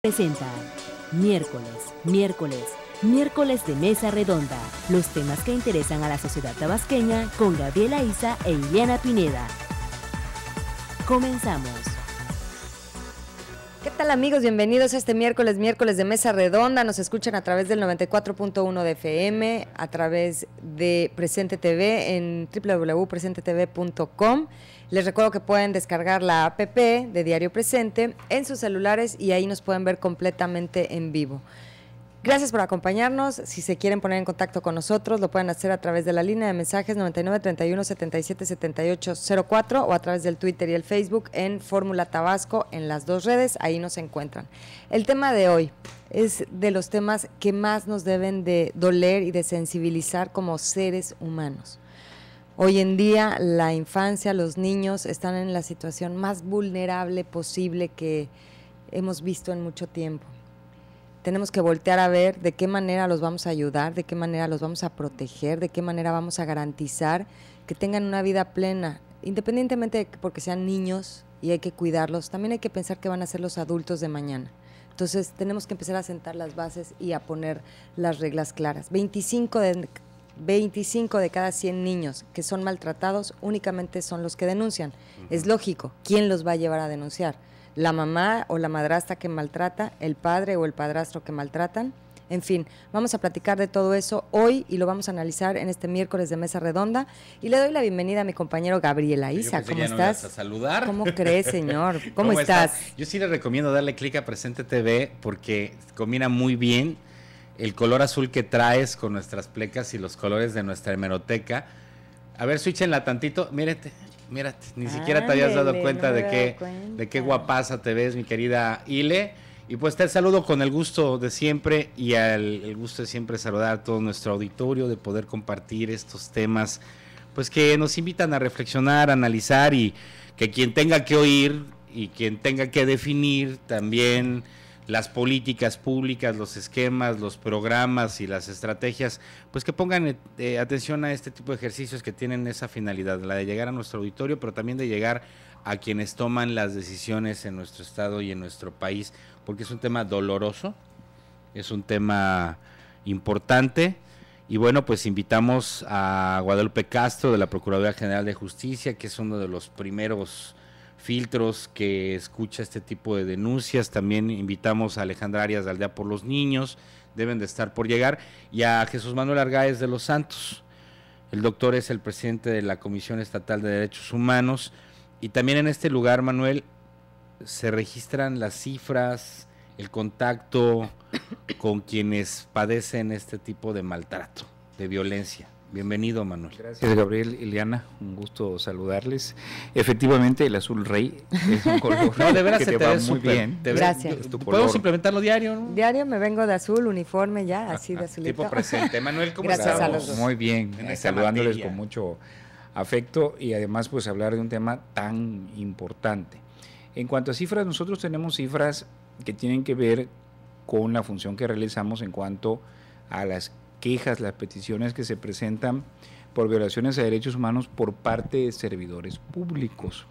Presenta miércoles de Mesa Redonda, los temas que interesan a la sociedad tabasqueña con Gabriela Isa e Ileana Pineda. Comenzamos. ¿Qué tal, amigos? Bienvenidos a este miércoles de Mesa Redonda. Nos escuchan a través del 94.1 de FM, a través de Presente TV en www.presentetv.com. Les recuerdo que pueden descargar la app de Diario Presente en sus celulares y ahí nos pueden ver completamente en vivo. Gracias por acompañarnos. Si se quieren poner en contacto con nosotros, lo pueden hacer a través de la línea de mensajes 99 31 77 78 04 o a través del Twitter y el Facebook en Fórmula Tabasco, en las dos redes, ahí nos encuentran. El tema de hoy es de los temas que más nos deben de doler y de sensibilizar como seres humanos. Hoy en día la infancia, los niños están en la situación más vulnerable posible que hemos visto en mucho tiempo. Tenemos que voltear a ver de qué manera los vamos a ayudar, de qué manera los vamos a proteger, de qué manera vamos a garantizar que tengan una vida plena, independientemente de que porque sean niños y hay que cuidarlos, también hay que pensar que van a ser los adultos de mañana. Entonces tenemos que empezar a sentar las bases y a poner las reglas claras. 25 de cada 100 niños que son maltratados únicamente son los que denuncian. Es lógico, ¿quién los va a llevar a denunciar? ¿La mamá o la madrastra que maltrata? ¿El padre o el padrastro que maltratan? En fin, vamos a platicar de todo eso hoy y lo vamos a analizar en este miércoles de Mesa Redonda. Y le doy la bienvenida a mi compañero Gabriela Isa. ¿Cómo estás? ¿A saludar? ¿Cómo crees, señor? ¿Cómo estás? Yo sí le recomiendo darle clic a Presente TV porque combina muy bien el color azul que traes con nuestras plecas y los colores de nuestra hemeroteca. A ver, switchenla tantito, mírate, ni siquiera te habías dado cuenta de qué guapaza te ves, mi querida Ile. Y pues te saludo con el gusto de siempre y el gusto de siempre saludar a todo nuestro auditorio, de poder compartir estos temas, pues que nos invitan a reflexionar, a analizar y que quien tenga que oír y quien tenga que definir también las políticas públicas, los esquemas, los programas y las estrategias, pues que pongan atención a este tipo de ejercicios que tienen esa finalidad, la de llegar a nuestro auditorio, pero también de llegar a quienes toman las decisiones en nuestro estado y en nuestro país, porque es un tema doloroso, es un tema importante. Y bueno, pues invitamos a Guadalupe Castro de la Procuraduría General de Justicia, que es uno de los primeros filtros que escucha este tipo de denuncias. También invitamos a Alejandra Arias de Aldea por los Niños, deben de estar por llegar, y a Jesús Manuel Argáez de los Santos. El doctor es el presidente de la Comisión Estatal de Derechos Humanos, y también en este lugar, Manuel, se registran las cifras, el contacto con quienes padecen este tipo de maltrato, de violencia. Bienvenido, Manuel. Gracias, Gabriel, Ileana, un gusto saludarles. Efectivamente, el azul rey es un color no, de veras que se te va muy bien. Gracias. Podemos implementarlo diario, ¿no? Diario me vengo de azul, uniforme ya, así de azulito. Tipo presente. Manuel, ¿cómo Gracias estás? a los dos. Muy bien, En esta saludándoles materia. con mucho afecto y además pues hablar de un tema tan importante. En cuanto a cifras, nosotros tenemos cifras que tienen que ver con la función que realizamos en cuanto a las quejas, las peticiones que se presentan por violaciones a derechos humanos por parte de servidores públicos.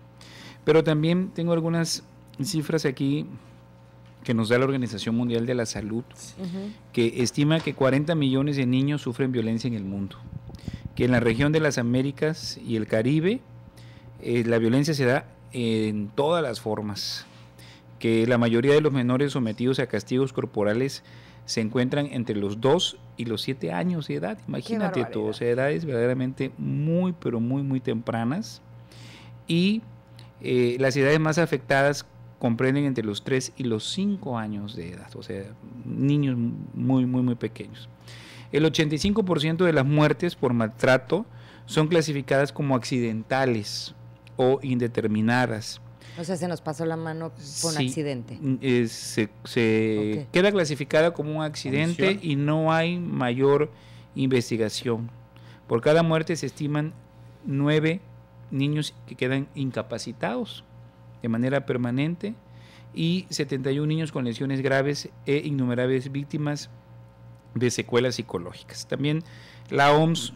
Pero también tengo algunas cifras aquí que nos da la Organización Mundial de la Salud, que estima que 40 millones de niños sufren violencia en el mundo, que en la región de las Américas y el Caribe la violencia se da en todas las formas, que la mayoría de los menores sometidos a castigos corporales se encuentran entre los 2 y los 7 años de edad. Imagínate tú, o sea, edades verdaderamente muy, pero muy, muy tempranas. Y las edades más afectadas comprenden entre los 3 y los 5 años de edad, o sea, niños muy, muy, muy pequeños. El 85% de las muertes por maltrato son clasificadas como accidentales o indeterminadas. O sea, se nos pasó la mano por un accidente. Se queda clasificada como un accidente y no hay mayor investigación. Por cada muerte se estiman 9 niños que quedan incapacitados de manera permanente y 71 niños con lesiones graves e innumerables víctimas de secuelas psicológicas. También la OMS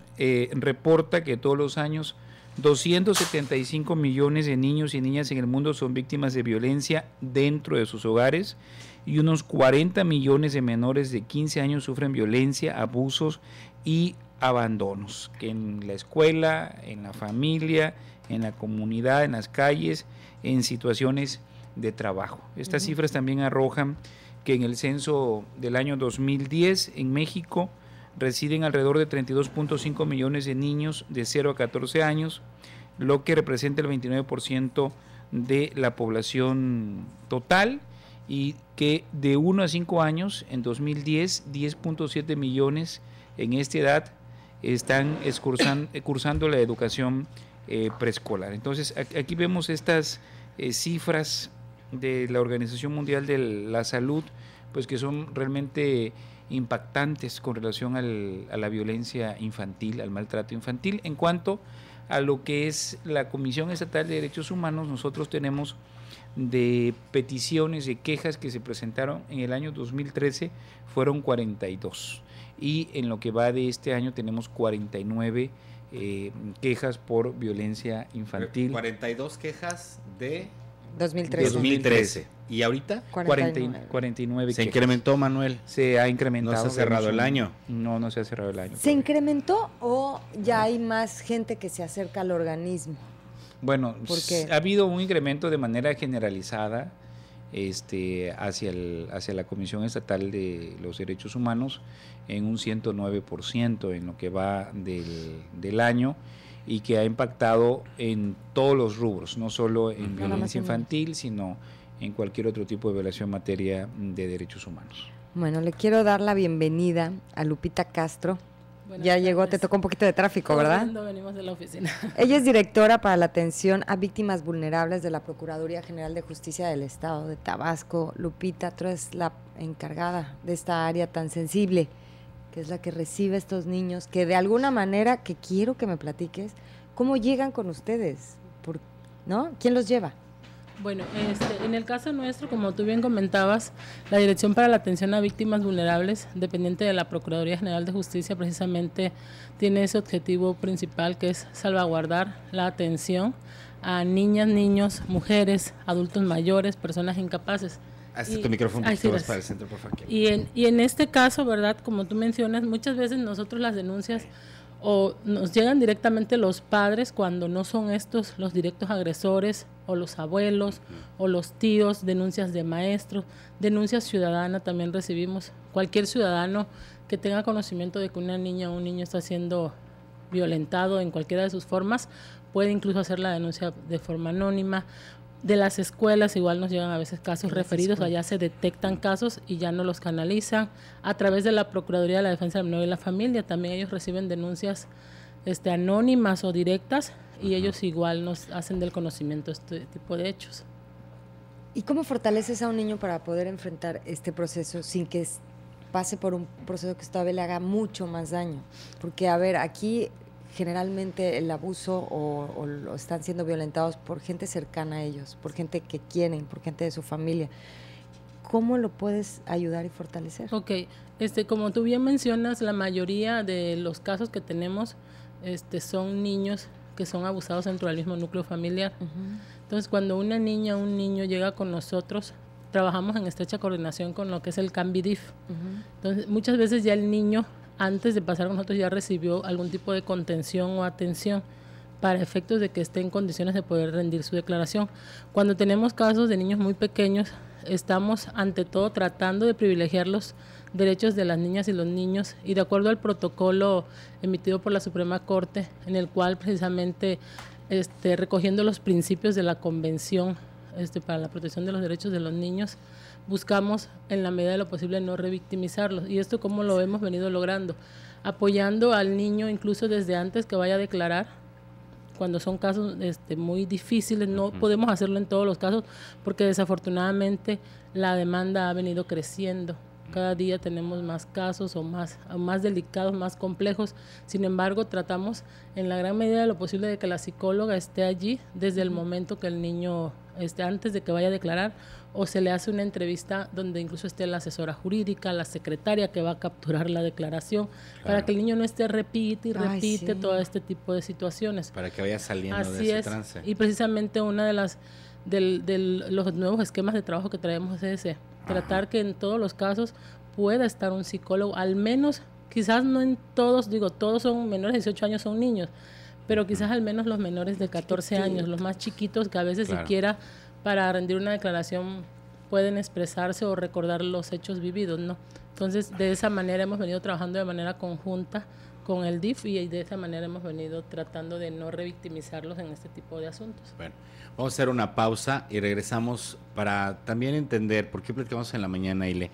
reporta que todos los años 275 millones de niños y niñas en el mundo son víctimas de violencia dentro de sus hogares y unos 40 millones de menores de 15 años sufren violencia, abusos y abandonos, que en la escuela, en la familia, en la comunidad, en las calles, en situaciones de trabajo. Estas cifras también arrojan que en el censo del año 2010 en México residen alrededor de 32.5 millones de niños de 0 a 14 años, lo que representa el 29% de la población total, y que de 1 a 5 años, en 2010, 10.7 millones en esta edad están cursando la educación preescolar. Entonces, aquí vemos estas cifras de la Organización Mundial de la Salud, pues que son realmente impactantes con relación a la violencia infantil, al maltrato infantil. En cuanto a lo que es la Comisión Estatal de Derechos Humanos, nosotros tenemos de peticiones, de quejas que se presentaron en el año 2013, fueron 42. Y en lo que va de este año tenemos 49 quejas por violencia infantil. 42 quejas de 2013. ¿Y ahorita? 49 Se quejas. incrementó, Manuel. Se ha incrementado. ¿No se ha cerrado el año? No se ha cerrado el año. ¿Se incrementó o ya hay más gente que se acerca al organismo? Bueno, ¿Por qué? ha habido un incremento de manera generalizada hacia la Comisión Estatal de los Derechos Humanos en un 109% en lo que va del año, y que ha impactado en todos los rubros, no solo en violencia infantil, sino en cualquier otro tipo de violación en materia de derechos humanos. Bueno, le quiero dar la bienvenida a Lupita Castro. Buenas Ya tardes. llegó, te tocó un poquito de tráfico, ¿verdad? Corriendo venimos de la oficina. Ella es directora para la atención a víctimas vulnerables de la Procuraduría General de Justicia del Estado de Tabasco. Lupita, tú eres la encargada de esta área tan sensible, que es la que recibe a estos niños, que de alguna manera, que quiero que me platiques, ¿cómo llegan con ustedes? ¿No? ¿Quién los lleva? Bueno, en el caso nuestro, como tú bien comentabas, la Dirección para la Atención a Víctimas Vulnerables, dependiente de la Procuraduría General de Justicia, precisamente tiene ese objetivo principal, que es salvaguardar la atención a niñas, niños, mujeres, adultos mayores, personas incapaces. Hasta tu micrófono, Ay, te sí, vas gracias. para el centro, por favor. Y en este caso, ¿verdad? Como tú mencionas, muchas veces nosotros las denuncias o nos llegan directamente los padres cuando no son estos los directos agresores, o los abuelos, o los tíos, denuncias de maestros, denuncias ciudadanas también recibimos. Cualquier ciudadano que tenga conocimiento de que una niña o un niño está siendo violentado en cualquiera de sus formas, puede incluso hacer la denuncia de forma anónima. De las escuelas igual nos llegan a veces casos referidos, allá se detectan casos y ya no los canalizan. A través de la Procuraduría de la Defensa del Menor y la Familia también ellos reciben denuncias anónimas o directas, y ellos igual nos hacen del conocimiento este tipo de hechos. ¿Y cómo fortaleces a un niño para poder enfrentar este proceso sin que pase por un proceso que todavía le haga mucho más daño? Porque, a ver, aquí generalmente el abuso o están siendo violentados por gente cercana a ellos, por gente que quieren, por gente de su familia. ¿Cómo lo puedes ayudar y fortalecer? Ok, como tú bien mencionas, la mayoría de los casos que tenemos son niños que son abusados dentro del mismo núcleo familiar. Entonces, cuando una niña o un niño llega con nosotros, trabajamos en estrecha coordinación con lo que es el CAMBIDIF. Entonces, muchas veces ya el niño, antes de pasar con nosotros, ya recibió algún tipo de contención o atención para efectos de que esté en condiciones de poder rendir su declaración. Cuando tenemos casos de niños muy pequeños, estamos ante todo tratando de privilegiar los derechos de las niñas y los niños, y de acuerdo al protocolo emitido por la Suprema Corte, en el cual precisamente recogiendo los principios de la Convención para la protección de los derechos de los niños, buscamos en la medida de lo posible no revictimizarlos. ¿Y esto cómo lo hemos venido logrando? Apoyando al niño incluso desde antes que vaya a declarar. Cuando son casos muy difíciles, no podemos hacerlo en todos los casos, porque desafortunadamente la demanda ha venido creciendo Cada día tenemos más casos o más delicados, más complejos. Sin embargo, tratamos en la gran medida de lo posible de que la psicóloga esté allí desde el momento que el niño, antes de que vaya a declarar, o se le hace una entrevista donde incluso esté la asesora jurídica, la secretaria que va a capturar la declaración, para que el niño no esté repite y repite todo este tipo de situaciones. Para que vaya saliendo Así de ese es. trance. Y precisamente una de los nuevos esquemas de trabajo que traemos es ese, tratar que en todos los casos pueda estar un psicólogo, al menos, quizás no en todos, todos son menores de 18 años, son niños, pero quizás al menos los menores de 14 años, los más chiquitos que a veces siquiera para rendir una declaración pueden expresarse o recordar los hechos vividos, ¿no? Entonces, de esa manera hemos venido trabajando de manera conjunta con el DIF y de esa manera hemos venido tratando de no revictimizarlos en este tipo de asuntos. Bueno, vamos a hacer una pausa y regresamos para también entender, porque platicamos en la mañana, Ile,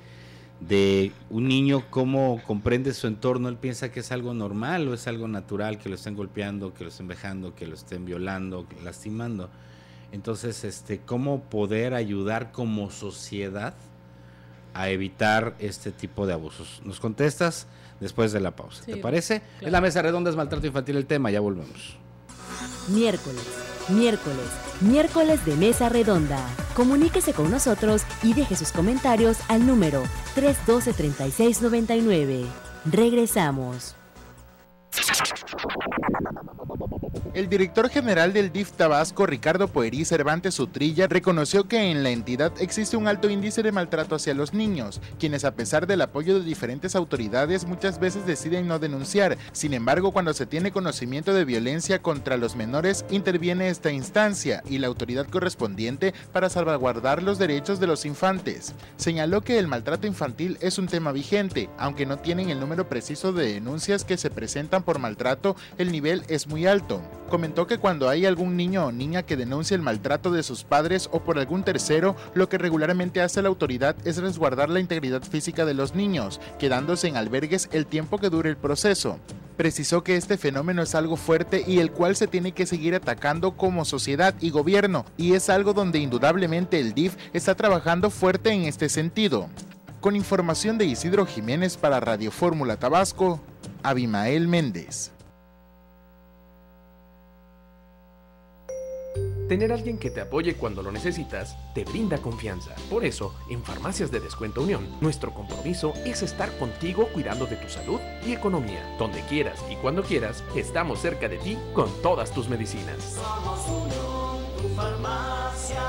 de un niño, cómo comprende su entorno. Él piensa que es algo normal o es algo natural, que lo estén golpeando, que lo estén vejando, que lo estén violando, lastimando. Entonces, ¿cómo poder ayudar como sociedad a evitar este tipo de abusos? ¿Nos contestas después de la pausa? ¿Te parece? Claro. Es la mesa redonda, es maltrato infantil el tema, ya volvemos. Miércoles de mesa redonda. Comuníquese con nosotros y deje sus comentarios al número 312-3699. Regresamos. El director general del DIF Tabasco, Ricardo Poerí Cervantes Utrilla, reconoció que en la entidad existe un alto índice de maltrato hacia los niños, quienes a pesar del apoyo de diferentes autoridades muchas veces deciden no denunciar. Sin embargo, cuando se tiene conocimiento de violencia contra los menores, interviene esta instancia y la autoridad correspondiente para salvaguardar los derechos de los infantes. Señaló que el maltrato infantil es un tema vigente, aunque no tienen el número preciso de denuncias que se presentan por maltrato, el nivel es muy alto. Comentó que cuando hay algún niño o niña que denuncia el maltrato de sus padres o por algún tercero, lo que regularmente hace la autoridad es resguardar la integridad física de los niños, quedándose en albergues el tiempo que dure el proceso. Precisó que este fenómeno es algo fuerte y el cual se tiene que seguir atacando como sociedad y gobierno, y es algo donde indudablemente el DIF está trabajando fuerte en este sentido. Con información de Isidro Jiménez para Radio Fórmula Tabasco, Abimael Méndez. Tener a alguien que te apoye cuando lo necesitas te brinda confianza. Por eso, en Farmacias de Descuento Unión, nuestro compromiso es estar contigo cuidando de tu salud y economía. Donde quieras y cuando quieras, estamos cerca de ti con todas tus medicinas. Somos Unión, tu farmacia.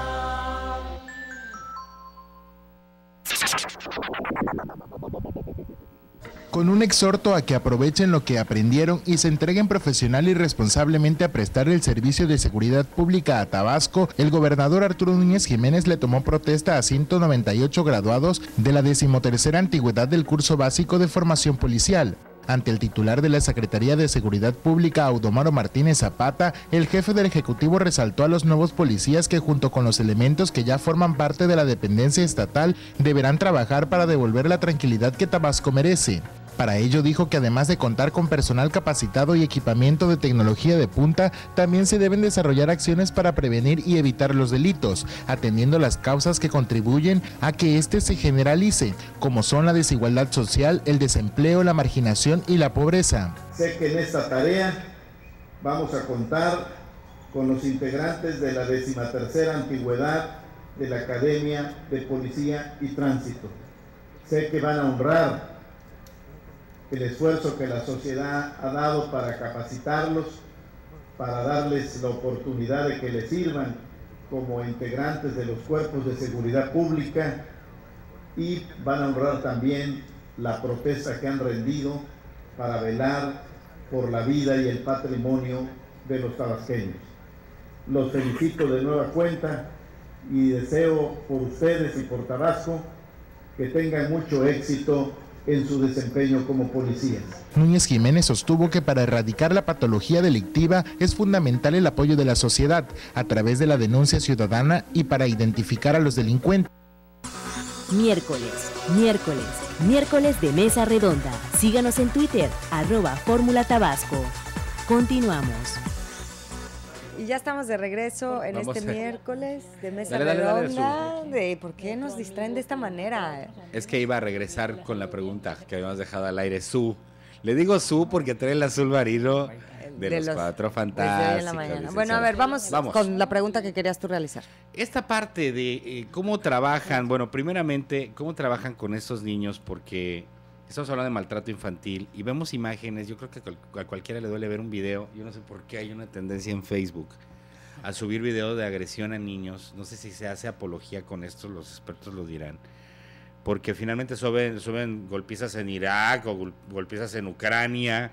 Con un exhorto a que aprovechen lo que aprendieron y se entreguen profesional y responsablemente a prestar el servicio de seguridad pública a Tabasco, el gobernador Arturo Núñez Jiménez le tomó protesta a 198 graduados de la 13ª antigüedad del curso básico de formación policial. Ante el titular de la Secretaría de Seguridad Pública, Audomaro Martínez Zapata, el jefe del Ejecutivo resaltó a los nuevos policías que junto con los elementos que ya forman parte de la dependencia estatal, deberán trabajar para devolver la tranquilidad que Tabasco merece. Para ello dijo que además de contar con personal capacitado y equipamiento de tecnología de punta, también se deben desarrollar acciones para prevenir y evitar los delitos, atendiendo las causas que contribuyen a que éste se generalice, como son la desigualdad social, el desempleo, la marginación y la pobreza. Sé que en esta tarea vamos a contar con los integrantes de la 13ª antigüedad de la Academia de Policía y Tránsito. Sé que van a honrar el esfuerzo que la sociedad ha dado para capacitarlos, para darles la oportunidad de que les sirvan como integrantes de los cuerpos de seguridad pública, y van a honrar también la protesta que han rendido para velar por la vida y el patrimonio de los tabasqueños. Los felicito de nueva cuenta y deseo por ustedes y por Tabasco que tengan mucho éxito en su desempeño como policías. Núñez Jiménez sostuvo que para erradicar la patología delictiva es fundamental el apoyo de la sociedad a través de la denuncia ciudadana y para identificar a los delincuentes. Miércoles de mesa redonda. Síganos en Twitter, @Fórmula Tabasco. Continuamos. ya estamos de regreso en Vamos este a- miércoles de Mesa Dale, Redonda. ¿Por qué nos distraen de esta manera? Es que iba a regresar con la pregunta que habíamos dejado al aire. Le digo porque trae el azul marino de los Cuatro Desde hoy en Fantásticos. la mañana. licenciada. Bueno, a ver, vamos Vamos. con la pregunta que querías tú realizar. Esta parte de cómo trabajan, bueno, primeramente, cómo trabajan con estos niños, porque estamos hablando de maltrato infantil y vemos imágenes. Yo creo que a cualquiera le duele ver un video. Yo no sé por qué hay una tendencia en Facebook a subir videos de agresión a niños. No sé si se hace apología con esto, los expertos lo dirán. Porque finalmente suben golpizas en Irak o golpizas en Ucrania,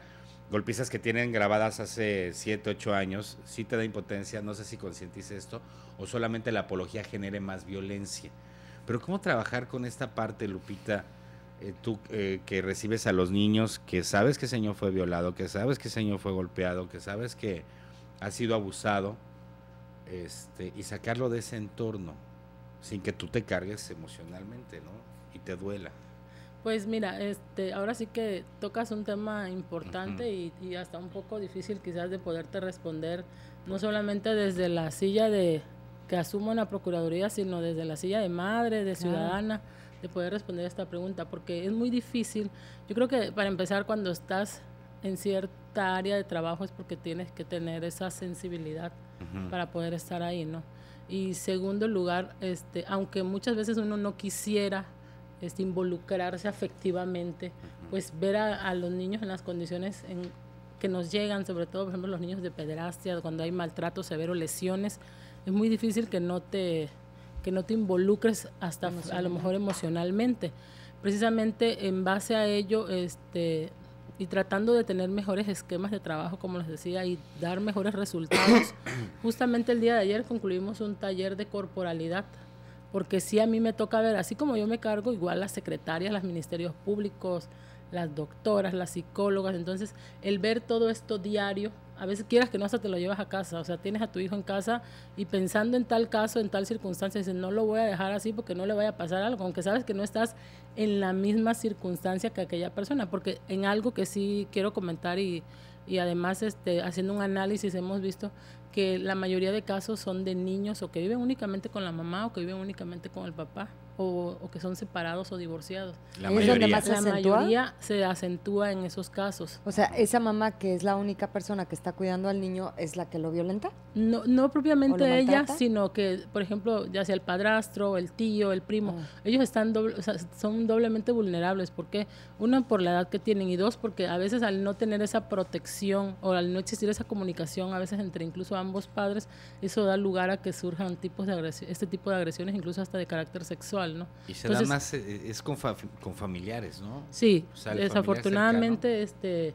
golpizas que tienen grabadas hace 7, 8 años. Sí te da impotencia, no sé si concientice esto o solamente la apología genere más violencia. Pero ¿cómo trabajar con esta parte, Lupita? Tú que recibes a los niños, que sabes que ese niño fue violado, que sabes que ese niño fue golpeado, que sabes que ha sido abusado, y sacarlo de ese entorno sin que tú te cargues emocionalmente, ¿no? Y te duela. Pues mira, ahora sí que tocas un tema importante y hasta un poco difícil quizás de poderte responder, no solamente desde la silla de que asumo en la Procuraduría, sino desde la silla de madre, de ciudadana, de poder responder esta pregunta, porque es muy difícil. Yo creo que para empezar, cuando estás en cierta área de trabajo es porque tienes que tener esa sensibilidad para poder estar ahí, ¿no? Y segundo lugar, aunque muchas veces uno no quisiera involucrarse afectivamente, pues ver a los niños en las condiciones que nos llegan, sobre todo, por ejemplo, los niños de pederastia, cuando hay maltrato severo, lesiones, es muy difícil que no te involucres hasta a lo mejor emocionalmente. Precisamente en base a ello, y tratando de tener mejores esquemas de trabajo, como les decía, y dar mejores resultados. Justamente el día de ayer concluimos un taller de corporalidad, porque sí a mí me toca ver, así como yo me cargo, igual las secretarias, los ministerios públicos, las doctoras, las psicólogas. Entonces, el ver todo esto diario, a veces quieras que no, hasta te lo llevas a casa, o sea, tienes a tu hijo en casa y pensando en tal caso, en tal circunstancia, dices, no lo voy a dejar así porque no le vaya a pasar algo, aunque sabes que no estás en la misma circunstancia que aquella persona, porque en algo que sí quiero comentar y además haciendo un análisis hemos visto que la mayoría de casos son de niños o que viven únicamente con la mamá o que viven únicamente con el papá o que son separados o divorciados. La ¿Es donde mayoría. más se La acentúa? mayoría se acentúa en esos casos. O sea, esa mamá que es la única persona que está cuidando al niño es la que lo violenta. No ¿O lo propiamente ella, maltrata? sino que, por ejemplo, ya sea el padrastro, el tío, el primo, ellos están son doblemente vulnerables. ¿Por qué? Uno, por la edad que tienen, y dos, porque a veces al no tener esa protección o al no existir esa comunicación, a veces entre incluso ambos padres, eso da lugar a que surjan tipos de este tipo de agresiones, incluso hasta de carácter sexual, ¿no? Y se Entonces, da más, es con familiares, ¿no? Sí, O sea, el familiar desafortunadamente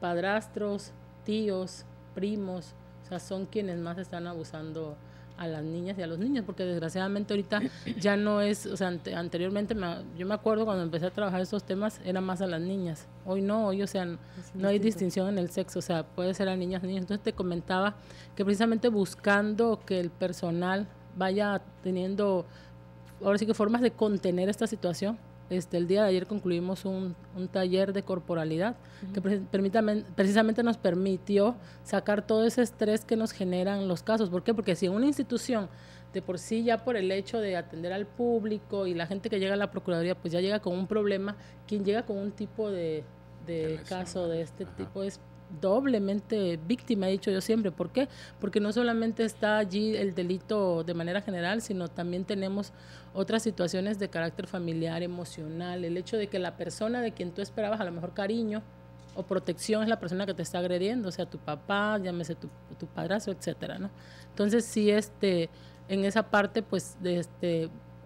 padrastros, tíos, primos, o sea, son quienes más están abusando a las niñas y a los niños, porque desgraciadamente ahorita ya no es, o sea, anteriormente yo me acuerdo cuando empecé a trabajar estos temas, era más a las niñas, hoy no, o sea, no hay distinción en el sexo, o sea, puede ser a niñas, niños. Entonces te comentaba que precisamente buscando que el personal vaya teniendo, ahora sí que formas de contener esta situación. El día de ayer concluimos un taller de corporalidad que precisamente nos permitió sacar todo ese estrés que nos generan los casos. ¿Por qué? Porque si en una institución de por sí ya por el hecho de atender al público y la gente que llega a la Procuraduría pues ya llega con un problema, quien llega con un tipo de caso de este tipo es doblemente víctima, he dicho yo siempre. ¿Por qué? Porque no solamente está allí el delito de manera general, sino también tenemos otras situaciones de carácter familiar, emocional, el hecho de que la persona de quien tú esperabas a lo mejor cariño o protección es la persona que te está agrediendo, o sea, tu papá, llámese tu padrastro, etcétera, ¿no? Entonces sí, en esa parte, pues,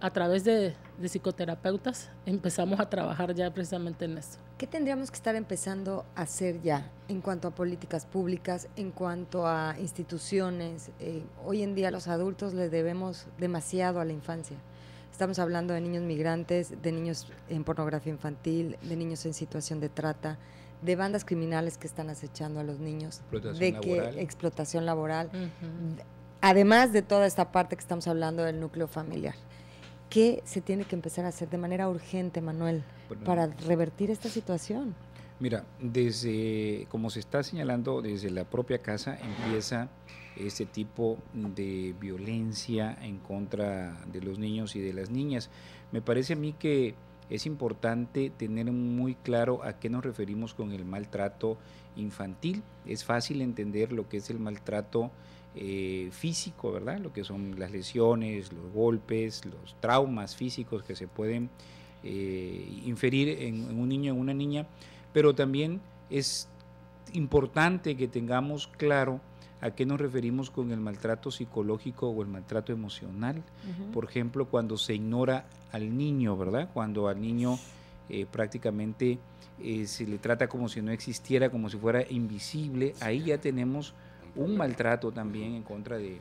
a través de psicoterapeutas empezamos a trabajar ya precisamente en esto. ¿Qué tendríamos que estar empezando a hacer ya en cuanto a políticas públicas, en cuanto a instituciones? Hoy en día los adultos le debemos demasiado a la infancia. Estamos hablando de niños migrantes, de niños en pornografía infantil, de niños en situación de trata, de bandas criminales que están acechando a los niños, explotación laboral, además de toda esta parte que estamos hablando del núcleo familiar. ¿Qué se tiene que empezar a hacer de manera urgente, Manuel, para revertir esta situación? Mira, como se está señalando, desde la propia casa empieza este tipo de violencia en contra de los niños y de las niñas. Me parece a mí que es importante tener muy claro a qué nos referimos con el maltrato infantil. Es fácil entender lo que es el maltrato físico, ¿verdad? Lo que son las lesiones, los golpes, los traumas físicos que se pueden inferir en un niño o en una niña, pero también es importante que tengamos claro a qué nos referimos con el maltrato psicológico o el maltrato emocional. Por ejemplo, cuando se ignora al niño, ¿verdad? Cuando al niño prácticamente se le trata como si no existiera, como si fuera invisible, ahí ya tenemos un maltrato también en contra de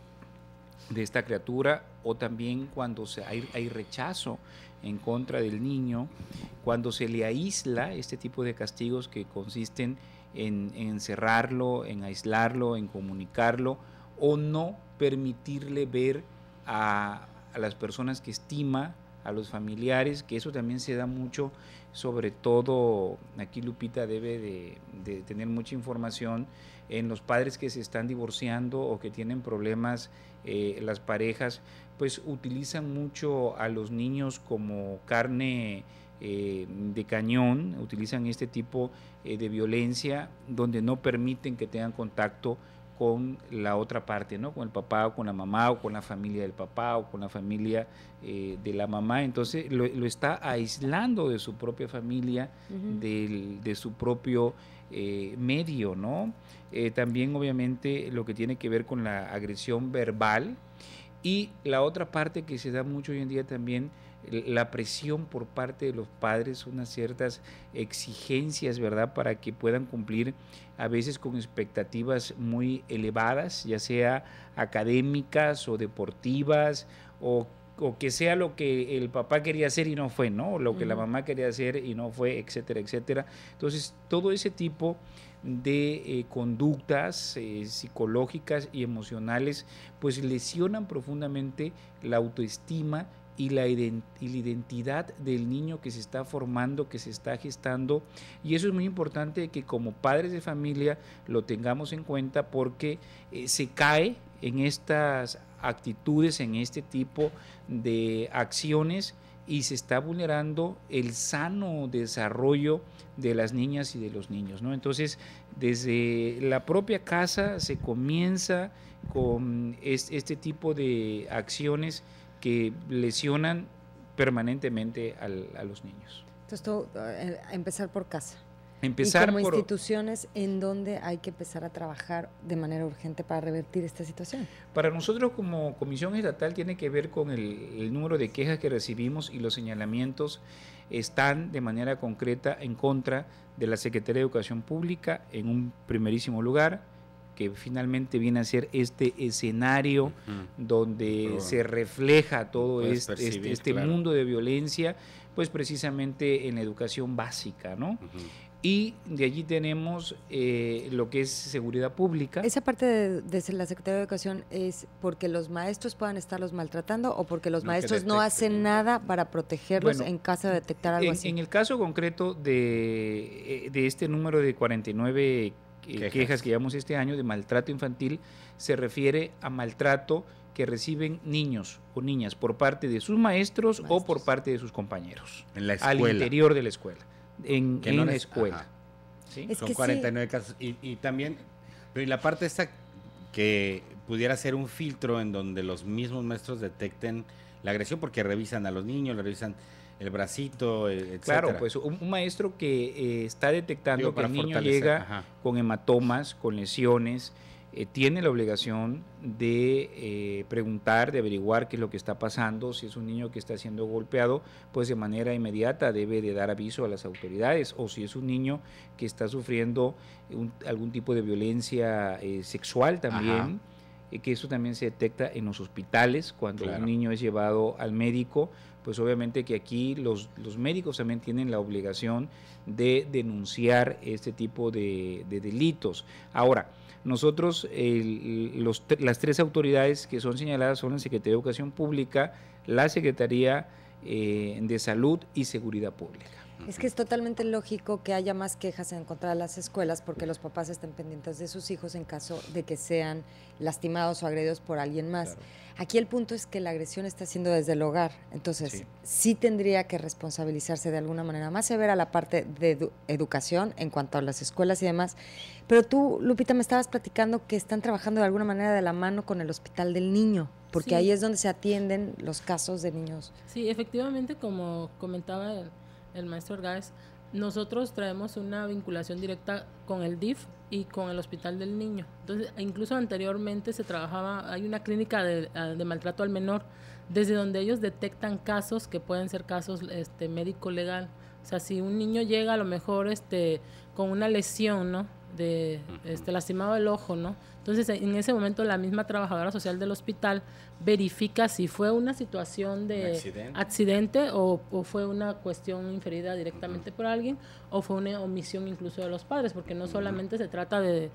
esta criatura, o también cuando hay rechazo en contra del niño, cuando se le aísla, este tipo de castigos que consisten en encerrarlo, en aislarlo, en comunicarlo, o no permitirle ver a las personas que estima, a los familiares, que eso también se da mucho, sobre todo, aquí Lupita debe de tener mucha información, en los padres que se están divorciando o que tienen problemas, las parejas, pues utilizan mucho a los niños como carne de cañón, utilizan este tipo de violencia donde no permiten que tengan contacto con la otra parte, ¿no? Con el papá o con la mamá o con la familia del papá o con la familia de la mamá. Entonces lo está aislando de su propia familia, de su propio medio, ¿no? También obviamente lo que tiene que ver con la agresión verbal, y la otra parte que se da mucho hoy en día también, la presión por parte de los padres, unas ciertas exigencias, ¿verdad?, para que puedan cumplir a veces con expectativas muy elevadas, ya sea académicas o deportivas, o que sea lo que el papá quería hacer y no fue, ¿no? Lo que la mamá quería hacer y no fue, etcétera, etcétera. Entonces, todo ese tipo de conductas psicológicas y emocionales, pues lesionan profundamente la autoestima y la identidad del niño que se está formando, que se está gestando, y eso es muy importante que como padres de familia lo tengamos en cuenta, porque se cae en estas actitudes, en este tipo de acciones, y se está vulnerando el sano desarrollo de las niñas y de los niños, ¿no? Entonces, desde la propia casa se comienza con este tipo de acciones que lesionan permanentemente a los niños. Entonces, empezar por casa. Empezar y como instituciones, ¿en dónde hay que empezar a trabajar de manera urgente para revertir esta situación? Para nosotros como Comisión Estatal tiene que ver con el número de quejas que recibimos, y los señalamientos están de manera concreta en contra de la Secretaría de Educación Pública en un primerísimo lugar, que finalmente viene a ser este escenario donde se refleja todo este claro, mundo de violencia, pues precisamente en la educación básica, ¿no? Y de allí tenemos lo que es seguridad pública. ¿Esa parte de la Secretaría de Educación es porque los maestros puedan estarlos maltratando o porque los maestros no hacen nada para protegerlos en caso de detectar algo así? En el caso concreto de este número de 49 quejas que llevamos este año de maltrato infantil, se refiere a maltrato que reciben niños o niñas por parte de sus maestros o por parte de sus compañeros. En la escuela. Al interior de la escuela. En la escuela. ¿Sí? Son 49 casos. Y también, pero y la parte esta que pudiera ser un filtro en donde los mismos maestros detecten la agresión, porque revisan a los niños, le revisan el bracito, etcétera. Claro, pues un maestro que está detectando que el niño llega con hematomas, con lesiones, tiene la obligación de preguntar, de averiguar qué es lo que está pasando. Si es un niño que está siendo golpeado, pues de manera inmediata debe de dar aviso a las autoridades, o si es un niño que está sufriendo algún tipo de violencia sexual también, que eso también se detecta en los hospitales cuando un niño es llevado al médico. Pues obviamente que aquí los médicos también tienen la obligación de denunciar este tipo de delitos. Ahora, nosotros, las tres autoridades que son señaladas son la Secretaría de Educación Pública, la Secretaría de Salud y Seguridad Pública. Es que es totalmente lógico que haya más quejas en contra de las escuelas porque los papás estén pendientes de sus hijos en caso de que sean lastimados o agredidos por alguien más. Claro. Aquí el punto es que la agresión está siendo desde el hogar, entonces sí tendría que responsabilizarse de alguna manera más severa la parte de educación en cuanto a las escuelas y demás. Pero tú, Lupita, me estabas platicando que están trabajando de alguna manera de la mano con el Hospital del Niño, porque ahí es donde se atienden los casos de niños. Sí, efectivamente, como comentaba el maestro Argáez, nosotros traemos una vinculación directa con el DIF y con el Hospital del Niño. Entonces, incluso anteriormente se trabajaba, hay una clínica de maltrato al menor, desde donde ellos detectan casos que pueden ser casos médico-legal. O sea, si un niño llega a lo mejor con una lesión, ¿no?, de lastimado el ojo, ¿no? Entonces, en ese momento la misma trabajadora social del hospital verifica si fue una situación de accidente o fue una cuestión inferida directamente por alguien o fue una omisión incluso de los padres, porque no solamente se trata de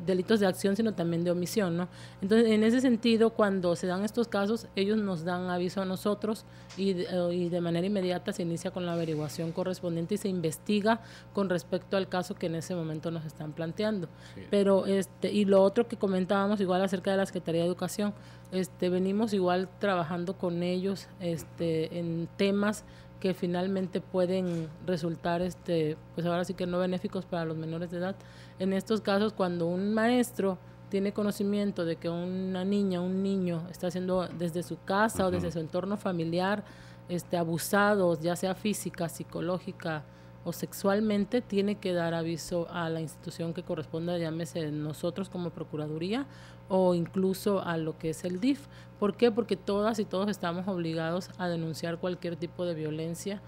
delitos de acción, sino también de omisión, ¿no? Entonces, en ese sentido, cuando se dan estos casos, ellos nos dan aviso a nosotros y de manera inmediata se inicia con la averiguación correspondiente y se investiga con respecto al caso que en ese momento nos están planteando. Sí. Pero y lo otro que comentábamos igual acerca de la Secretaría de Educación, venimos igual trabajando con ellos en temas que finalmente pueden resultar pues ahora sí que no benéficos para los menores de edad. En estos casos, cuando un maestro tiene conocimiento de que una niña, un niño está siendo desde su casa o desde su entorno familiar abusados, ya sea física, psicológica o sexualmente, tiene que dar aviso a la institución que corresponda, llámese nosotros como Procuraduría o incluso a lo que es el DIF. ¿Por qué? Porque todas y todos estamos obligados a denunciar cualquier tipo de violencia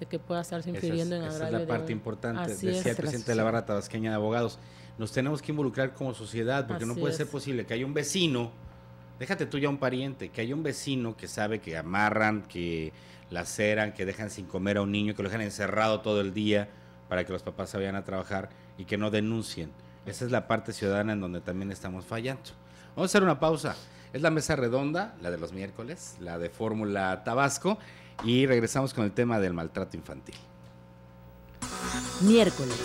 que pueda estarse infiriendo en agravio. Esa es la parte importante. Decía el presidente de la Barra Tabasqueña de Abogados, nos tenemos que involucrar como sociedad, porque no puede ser posible que haya un vecino, déjate tú ya un pariente, que haya un vecino que sabe que amarran, que laceran, que dejan sin comer a un niño, que lo dejan encerrado todo el día para que los papás se vayan a trabajar y que no denuncien. Esa es la parte ciudadana en donde también estamos fallando. Vamos a hacer una pausa. Es la mesa redonda, la de los miércoles, la de Fórmula Tabasco, y regresamos con el tema del maltrato infantil. Miércoles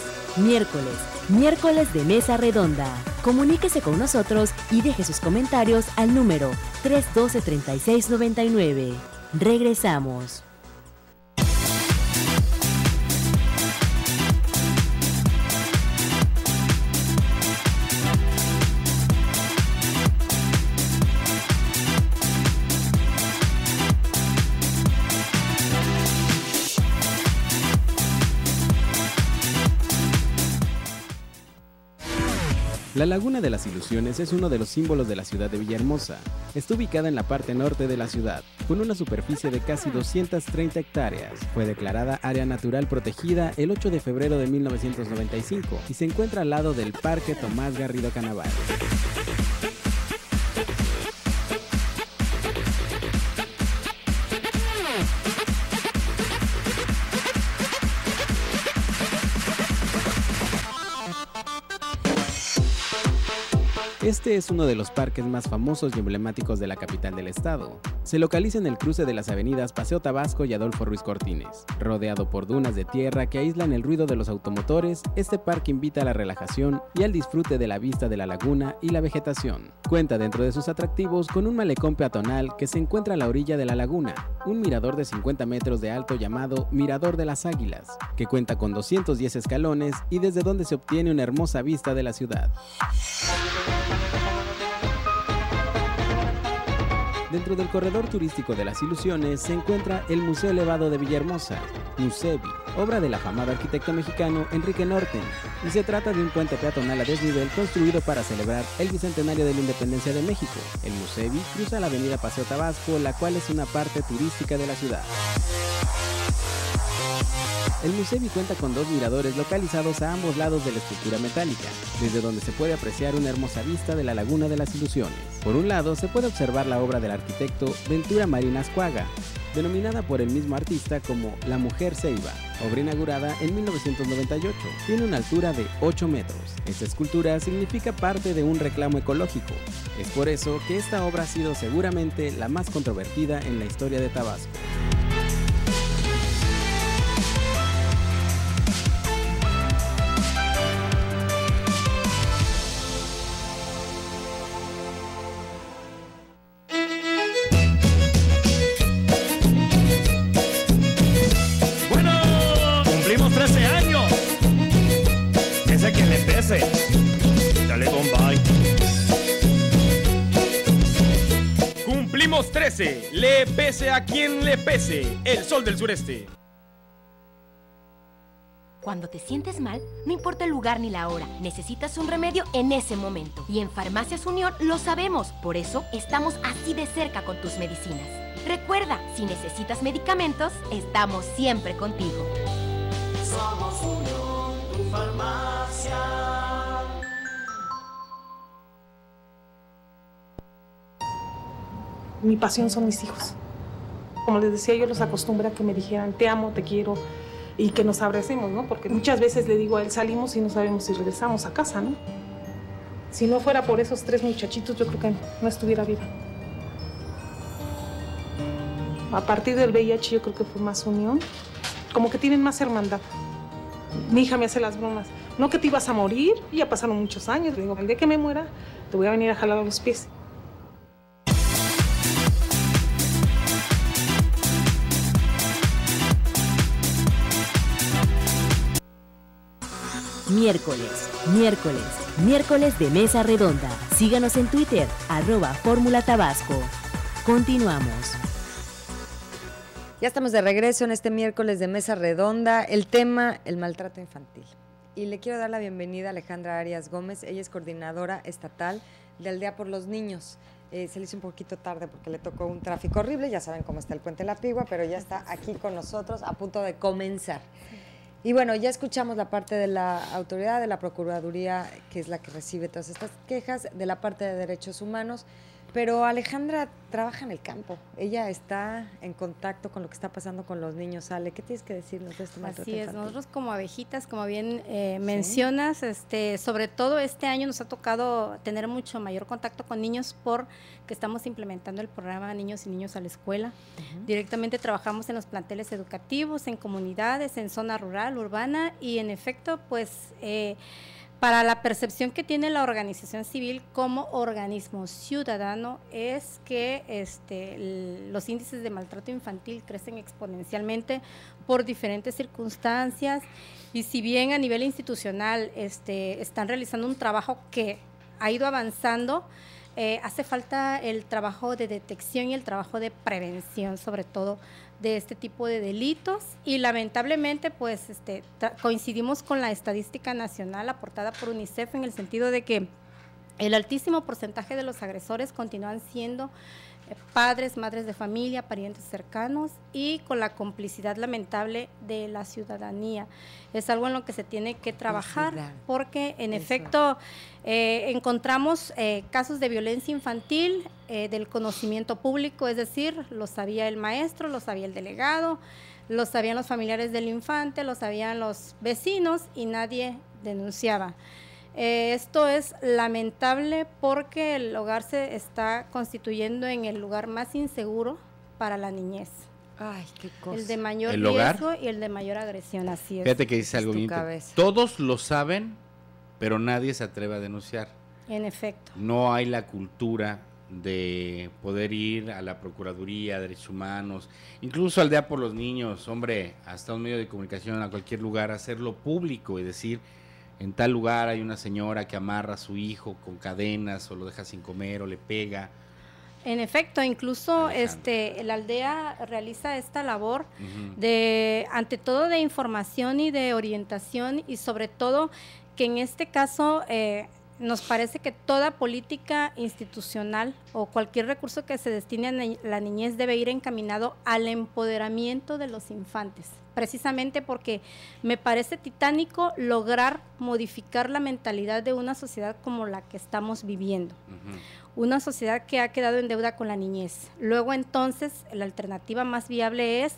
de Mesa Redonda. Comuníquese con nosotros y deje sus comentarios al número 312-3699. Regresamos. La Laguna de las Ilusiones es uno de los símbolos de la ciudad de Villahermosa. Está ubicada en la parte norte de la ciudad, con una superficie de casi 230 hectáreas. Fue declarada área natural protegida el 8 de febrero de 1995 y se encuentra al lado del Parque Tomás Garrido Canaval. Este es uno de los parques más famosos y emblemáticos de la capital del estado. Se localiza en el cruce de las avenidas Paseo Tabasco y Adolfo Ruiz Cortines. Rodeado por dunas de tierra que aíslan el ruido de los automotores, este parque invita a la relajación y al disfrute de la vista de la laguna y la vegetación. Cuenta dentro de sus atractivos con un malecón peatonal que se encuentra a la orilla de la laguna, un mirador de 50 metros de alto llamado Mirador de las Águilas, que cuenta con 210 escalones y desde donde se obtiene una hermosa vista de la ciudad. Dentro del corredor turístico de las Ilusiones se encuentra el Museo Elevado de Villahermosa, Musevi, obra del afamado arquitecto mexicano Enrique Norten, y se trata de un puente peatonal a desnivel construido para celebrar el bicentenario de la Independencia de México. El Musevi cruza la avenida Paseo Tabasco, la cual es una parte turística de la ciudad. El Musevi cuenta con 2 miradores localizados a ambos lados de la estructura metálica, desde donde se puede apreciar una hermosa vista de la Laguna de las Ilusiones. Por un lado, se puede observar la obra del arquitecto Ventura Marín Ascuaga, denominada por el mismo artista como La Mujer Ceiba, obra inaugurada en 1998. Tiene una altura de 8 metros. Esta escultura significa parte de un reclamo ecológico. Es por eso que esta obra ha sido seguramente la más controvertida en la historia de Tabasco. Somos 13, le pese a quien le pese, el sol del sureste. Cuando te sientes mal, no importa el lugar ni la hora, necesitas un remedio en ese momento. Y en Farmacias Unión lo sabemos, por eso estamos así de cerca con tus medicinas. Recuerda, si necesitas medicamentos, estamos siempre contigo. Somos Unión, tu farmacia. Mi pasión son mis hijos. Como les decía, yo los acostumbré a que me dijeran te amo, te quiero y que nos abracemos, ¿no? Porque muchas veces le digo a él, salimos y no sabemos si regresamos a casa, ¿no? Si no fuera por esos 3 muchachitos, yo creo que no estuviera viva. A partir del VIH yo creo que fue más unión, como que tienen más hermandad. Mi hija me hace las bromas, no que te ibas a morir, y ya pasaron muchos años. Le digo, el día que me muera, te voy a venir a jalar a los pies. Miércoles de Mesa Redonda. Síganos en Twitter, @Fórmula Tabasco. Continuamos. Ya estamos de regreso en este miércoles de Mesa Redonda. El tema, el maltrato infantil. Y le quiero dar la bienvenida a Alejandra Arias Gómez. Ella es coordinadora estatal de Aldea por los Niños. Se le hizo un poquito tarde porque le tocó un tráfico horrible. Ya saben cómo está el Puente La Pigua, pero ya está aquí con nosotros a punto de comenzar. Y bueno, ya escuchamos la parte de la autoridad, de la Procuraduría, que es la que recibe todas estas quejas, de la parte de derechos humanos, pero Alejandra trabaja en el campo. Ella está en contacto con lo que está pasando con los niños. Ale, ¿qué tienes que decirnos de este maltrato Así es, infantil? nosotros como abejitas, como bien mencionas, sobre todo este año nos ha tocado tener mucho mayor contacto con niños porque estamos implementando el programa Niños y Niños a la Escuela. Directamente trabajamos en los planteles educativos, en comunidades, en zona rural, urbana, y en efecto, pues para la percepción que tiene la organización civil como organismo ciudadano es que los índices de maltrato infantil crecen exponencialmente por diferentes circunstancias, y si bien a nivel institucional están realizando un trabajo que ha ido avanzando, hace falta el trabajo de detección y el trabajo de prevención, sobre todo de este tipo de delitos, y lamentablemente pues coincidimos con la estadística nacional aportada por UNICEF en el sentido de que el altísimo porcentaje de los agresores continúan siendo padres, madres de familia, parientes cercanos, y con la complicidad lamentable de la ciudadanía. Es algo en lo que se tiene que trabajar, porque en efecto encontramos casos de violencia infantil del conocimiento público, es decir, lo sabía el maestro, lo sabía el delegado, lo sabían los familiares del infante, lo sabían los vecinos y nadie denunciaba. Esto es lamentable porque el hogar se está constituyendo en el lugar más inseguro para la niñez. Ay, qué cosa. El de mayor ¿El riesgo hogar? y el de mayor agresión, así es. Fíjate que dice algo bien. Todos lo saben, pero nadie se atreve a denunciar. En efecto. No hay la cultura de poder ir a la Procuraduría, Derechos Humanos, incluso Aldea por los Niños, hombre, hasta un medio de comunicación, a cualquier lugar, hacerlo público y decir, en tal lugar hay una señora que amarra a su hijo con cadenas o lo deja sin comer o le pega. En efecto, incluso la aldea realiza esta labor de, ante todo, de información y de orientación, y sobre todo que en este caso nos parece que toda política institucional o cualquier recurso que se destine a la niñez debe ir encaminado al empoderamiento de los infantes, precisamente porque me parece titánico lograr modificar la mentalidad de una sociedad como la que estamos viviendo. Una sociedad que ha quedado en deuda con la niñez. Luego entonces la alternativa más viable es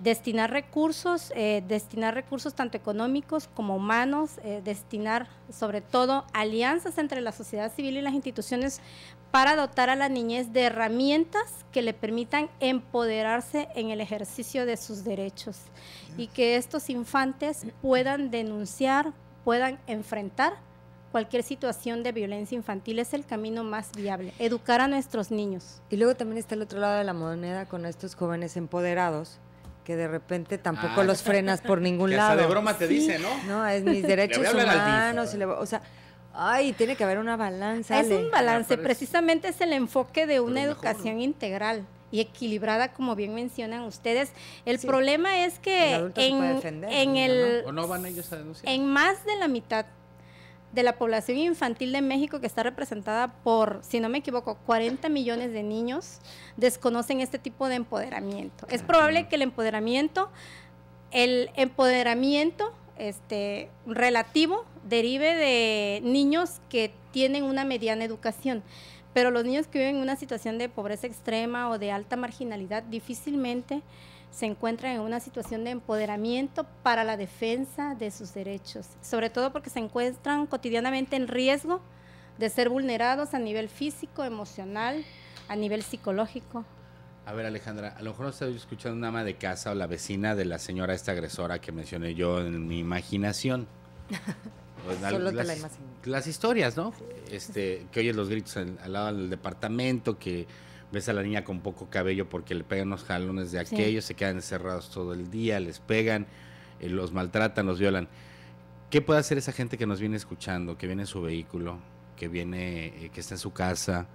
destinar recursos tanto económicos como humanos, destinar sobre todo alianzas entre la sociedad civil y las instituciones para dotar a la niñez de herramientas que le permitan empoderarse en el ejercicio de sus derechos, y que estos infantes puedan denunciar, puedan enfrentar cualquier situación de violencia infantil. Es el camino más viable, educar a nuestros niños. Y luego también está el otro lado de la moneda con estos jóvenes empoderados que de repente tampoco los frenas por ningún que lado. hasta de broma te dice, ¿no? No, es mis derechos humanos. O sea, Ay, tiene que haber una balanza. Es un balance, parece- precisamente es el enfoque de una Pero mejor, educación integral y equilibrada, como bien mencionan ustedes. El Sí. problema es El que adulto se puede defender, en ¿no? el ¿O no van ellos a denunciar? en más de la mitad de la población infantil de México, que está representada por, si no me equivoco, 40 millones de niños, desconocen este tipo de empoderamiento. Es probable que el empoderamiento relativo derive de niños que tienen una mediana educación, pero los niños que viven en una situación de pobreza extrema o de alta marginalidad difícilmente se encuentran en una situación de empoderamiento para la defensa de sus derechos, sobre todo porque se encuentran cotidianamente en riesgo de ser vulnerados a nivel físico, emocional, a nivel psicológico. A ver, Alejandra, a lo mejor no estoy escuchando una ama de casa o la vecina de la señora esta agresora que mencioné yo en mi imaginación. Pues, Solo te la imaginas. Las historias, ¿no? Que oyes los gritos al lado del departamento, que ves a la niña con poco cabello porque le pegan unos jalones de aquellos, se quedan encerrados todo el día, les pegan, los maltratan, los violan. ¿Qué puede hacer esa gente que nos viene escuchando, que viene en su vehículo, que viene, que está en su casa,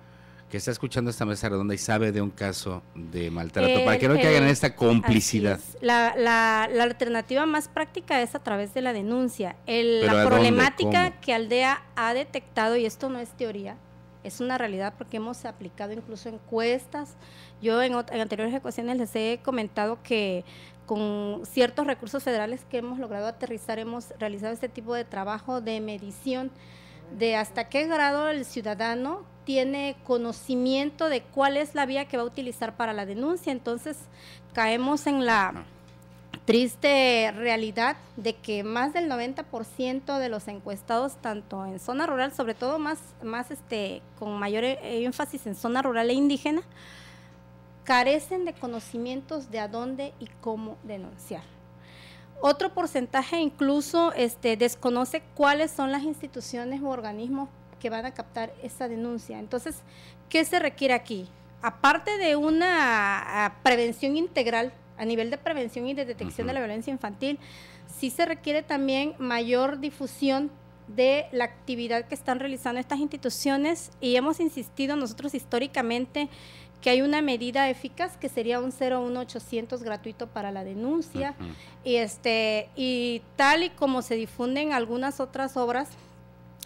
que está escuchando esta mesa redonda y sabe de un caso de maltrato, para que no caigan en esta complicidad? Así es. La alternativa más práctica es a través de la denuncia. ¿Pero a La dónde? problemática ¿Cómo? que Aldea ha detectado, y esto no es teoría, es una realidad porque hemos aplicado incluso encuestas. Yo en anteriores ocasiones les he comentado que con ciertos recursos federales que hemos logrado aterrizar, hemos realizado este tipo de trabajo de medición de hasta qué grado el ciudadano tiene conocimiento de cuál es la vía que va a utilizar para la denuncia. Entonces caemos en la triste realidad de que más del 90% de los encuestados, tanto en zona rural, sobre todo con mayor énfasis en zona rural e indígena, carecen de conocimientos de a dónde y cómo denunciar. Otro porcentaje incluso desconoce cuáles son las instituciones u organismos que van a captar esa denuncia. Entonces, ¿qué se requiere aquí? Aparte de una prevención integral, a nivel de prevención y de detección de la violencia infantil, sí se requiere también mayor difusión de la actividad que están realizando estas instituciones, y hemos insistido nosotros históricamente que hay una medida eficaz que sería un 01800 gratuito para la denuncia. Y tal y como se difunden algunas otras obras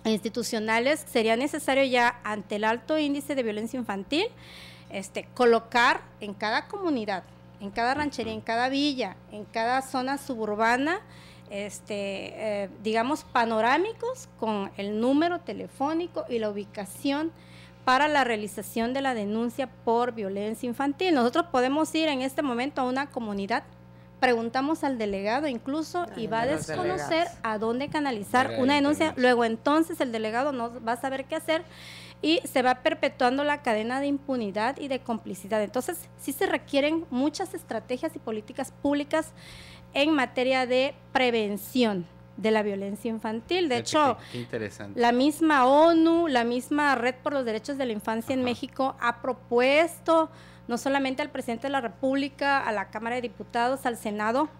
institucionales, sería necesario ya, ante el alto índice de violencia infantil, colocar en cada comunidad, en cada ranchería, en cada villa, en cada zona suburbana, digamos, panorámicos con el número telefónico y la ubicación para la realización de la denuncia por violencia infantil. Nosotros podemos ir en este momento a una comunidad, preguntamos al delegado incluso, y va a desconocer a dónde canalizar una denuncia. Luego entonces el delegado no va a saber qué hacer y se va perpetuando la cadena de impunidad y de complicidad. Entonces sí se requieren muchas estrategias y políticas públicas en materia de prevención de la violencia infantil. De hecho, qué interesante. la misma ONU, la misma Red por los Derechos de la Infancia en México ha propuesto no solamente al presidente de la República, a la Cámara de Diputados, al Senado,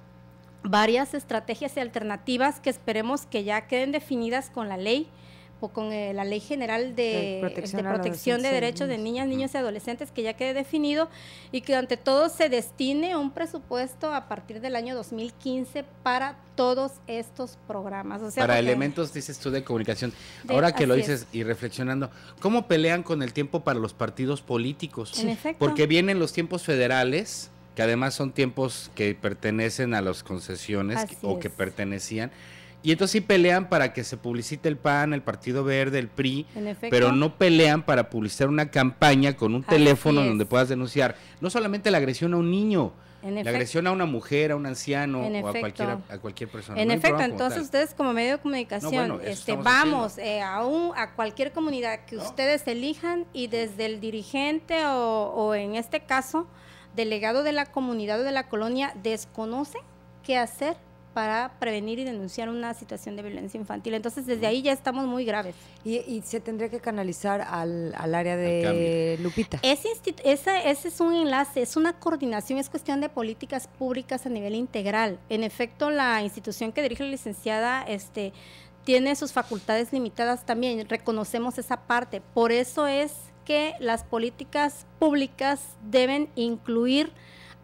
varias estrategias y alternativas que esperemos que ya queden definidas con la ley o con la Ley General de Protección de Derechos de Niñas, Niños y Adolescentes, que ya quede definido, y que ante todo se destine un presupuesto a partir del año 2015 para todos estos programas. O sea, para porque elementos, dices tú, de comunicación. Ahora que lo dices y reflexionando, ¿cómo pelean con el tiempo para los partidos políticos? En efecto. Porque vienen los tiempos federales, que además son tiempos que pertenecen a las concesiones o que pertenecían. Y entonces sí pelean para que se publicite el PAN, el Partido Verde, el PRI, pero no pelean para publicitar una campaña con un teléfono donde puedas denunciar no solamente la agresión a un niño, la agresión a una mujer, a un anciano o a cualquier persona. En efecto, entonces ustedes como medio de comunicación, vamos a cualquier comunidad que ustedes elijan, y desde el dirigente o en este caso, delegado de la comunidad o de la colonia, desconocen qué hacer para prevenir y denunciar una situación de violencia infantil. Entonces, desde ahí ya estamos muy graves. Y se tendría que canalizar al área de Lupita. Ese es un enlace, es una coordinación, es cuestión de políticas públicas a nivel integral. En efecto, la institución que dirige la licenciada tiene sus facultades limitadas también, reconocemos esa parte. Por eso es que las políticas públicas deben incluir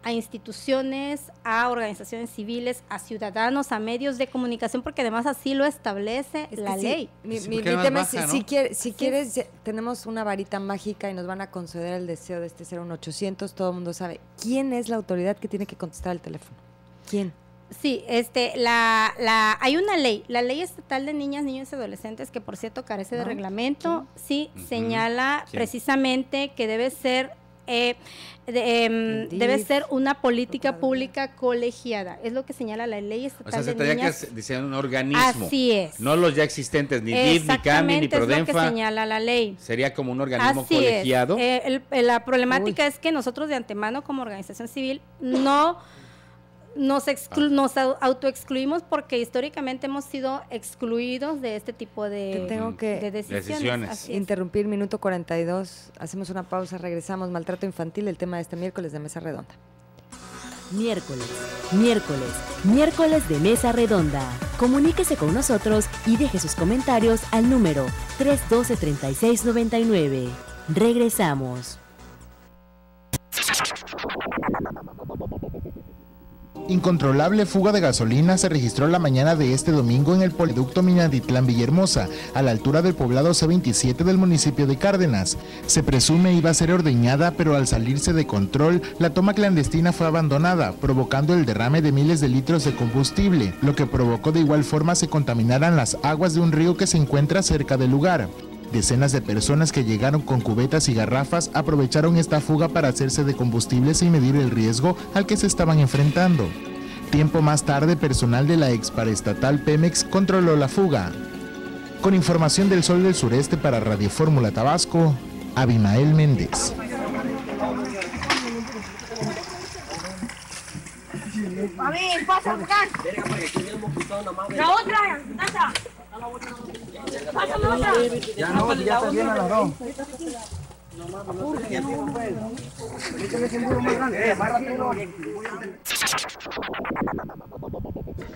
a instituciones, a organizaciones civiles, a ciudadanos, a medios de comunicación, porque además así lo establece la ley. Mi tema es, si quieres, tenemos una varita mágica y nos van a conceder el deseo de este 01800, todo el mundo sabe. ¿Quién es la autoridad que tiene que contestar el teléfono? ¿Quién? Sí, hay una ley, la Ley Estatal de Niñas, Niños y Adolescentes, que por cierto carece de reglamento, sí, señala precisamente que debe ser debe ser una política pública colegiada, es lo que señala la Ley Estatal de Niñas. O sea, se tendría que diseñar un organismo. Así es. No los ya existentes, ni DIF, ni CAMI, ni Prodenfa. Es lo que señala la ley. Sería como un organismo colegiado. La problemática es que nosotros de antemano como organización civil nos autoexcluimos porque históricamente hemos sido excluidos de este tipo de decisiones. Interrumpir, minuto 42, hacemos una pausa, regresamos. Maltrato infantil, el tema de este miércoles de Mesa Redonda. Miércoles de Mesa Redonda. Comuníquese con nosotros y deje sus comentarios al número 312-3699. Regresamos. Incontrolable fuga de gasolina se registró la mañana de este domingo en el poliducto Minatitlán Villahermosa, a la altura del poblado C27 del municipio de Cárdenas. Se presume iba a ser ordeñada, pero al salirse de control, la toma clandestina fue abandonada, provocando el derrame de miles de litros de combustible, lo que provocó de igual forma se contaminaran las aguas de un río que se encuentra cerca del lugar. Decenas de personas que llegaron con cubetas y garrafas aprovecharon esta fuga para hacerse de combustible sin medir el riesgo al que se estaban enfrentando. Tiempo más tarde, personal de la exparaestatal Pemex controló la fuga. Con información del Sol del Sureste para Radio Fórmula Tabasco, Abimael Méndez. A ver, pasa a buscar. La otra, Nata. Pásame otra. Ya no, ya está bien a las dos.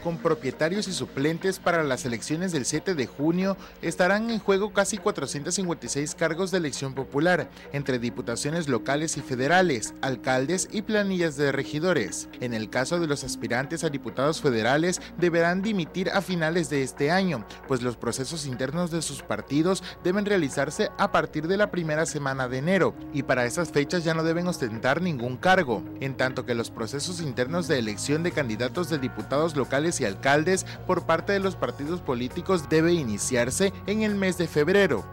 Con propietarios y suplentes para las elecciones del 7 de junio estarán en juego casi 456 cargos de elección popular, entre diputaciones locales y federales, alcaldes y planillas de regidores. En el caso de los aspirantes a diputados federales, deberán dimitir a finales de este año, pues los procesos internos de sus partidos deben realizarse a partir de la primera semana de enero, y para esas fechas ya no deben ostentar ningún cargo, en tanto que los procesos internos de elección de candidatos de diputados locales y alcaldes por parte de los partidos políticos debe iniciarse en el mes de febrero.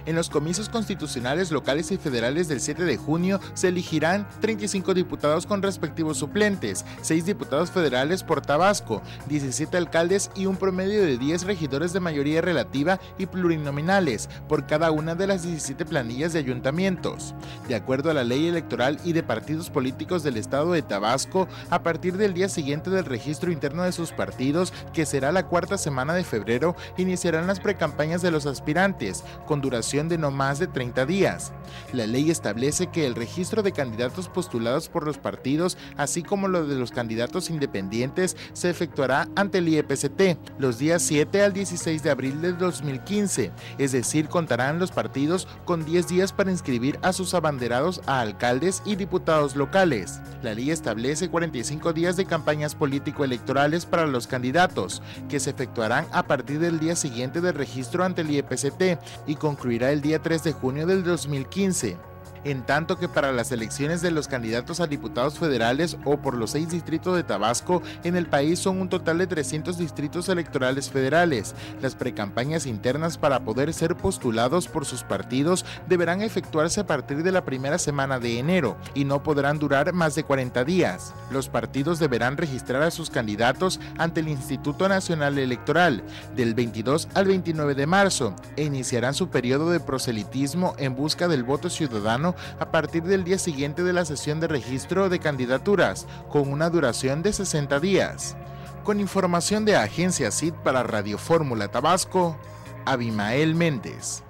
En los comicios constitucionales locales y federales del 7 de junio se elegirán 35 diputados con respectivos suplentes, 6 diputados federales por Tabasco, 17 alcaldes y un promedio de 10 regidores de mayoría relativa y plurinominales por cada una de las 17 planillas de ayuntamientos. De acuerdo a la ley electoral y de partidos políticos del estado de Tabasco, a partir del día siguiente del registro interno de sus partidos, que será la cuarta semana de febrero, iniciarán las precampañas de los aspirantes, con duración de no más de 30 días. La ley establece que el registro de candidatos postulados por los partidos, así como lo de los candidatos independientes, se efectuará ante el IEPCT los días 7 al 16 de abril de 2015, es decir, contarán los partidos con 10 días para inscribir a sus abanderados a alcaldes y diputados locales. La ley establece 45 días de campañas político-electorales para los candidatos, que se efectuarán a partir del día siguiente del registro ante el IEPCT y concluirá el día 3 de junio del 2015. En tanto que para las elecciones de los candidatos a diputados federales o por los 6 distritos de Tabasco, en el país son un total de 300 distritos electorales federales. Las precampañas internas para poder ser postulados por sus partidos deberán efectuarse a partir de la primera semana de enero y no podrán durar más de 40 días. Los partidos deberán registrar a sus candidatos ante el Instituto Nacional Electoral del 22 al 29 de marzo e iniciarán su periodo de proselitismo en busca del voto ciudadano a partir del día siguiente de la sesión de registro de candidaturas, con una duración de 60 días. Con información de Agencia CID para Radio Fórmula Tabasco, Abimael Méndez.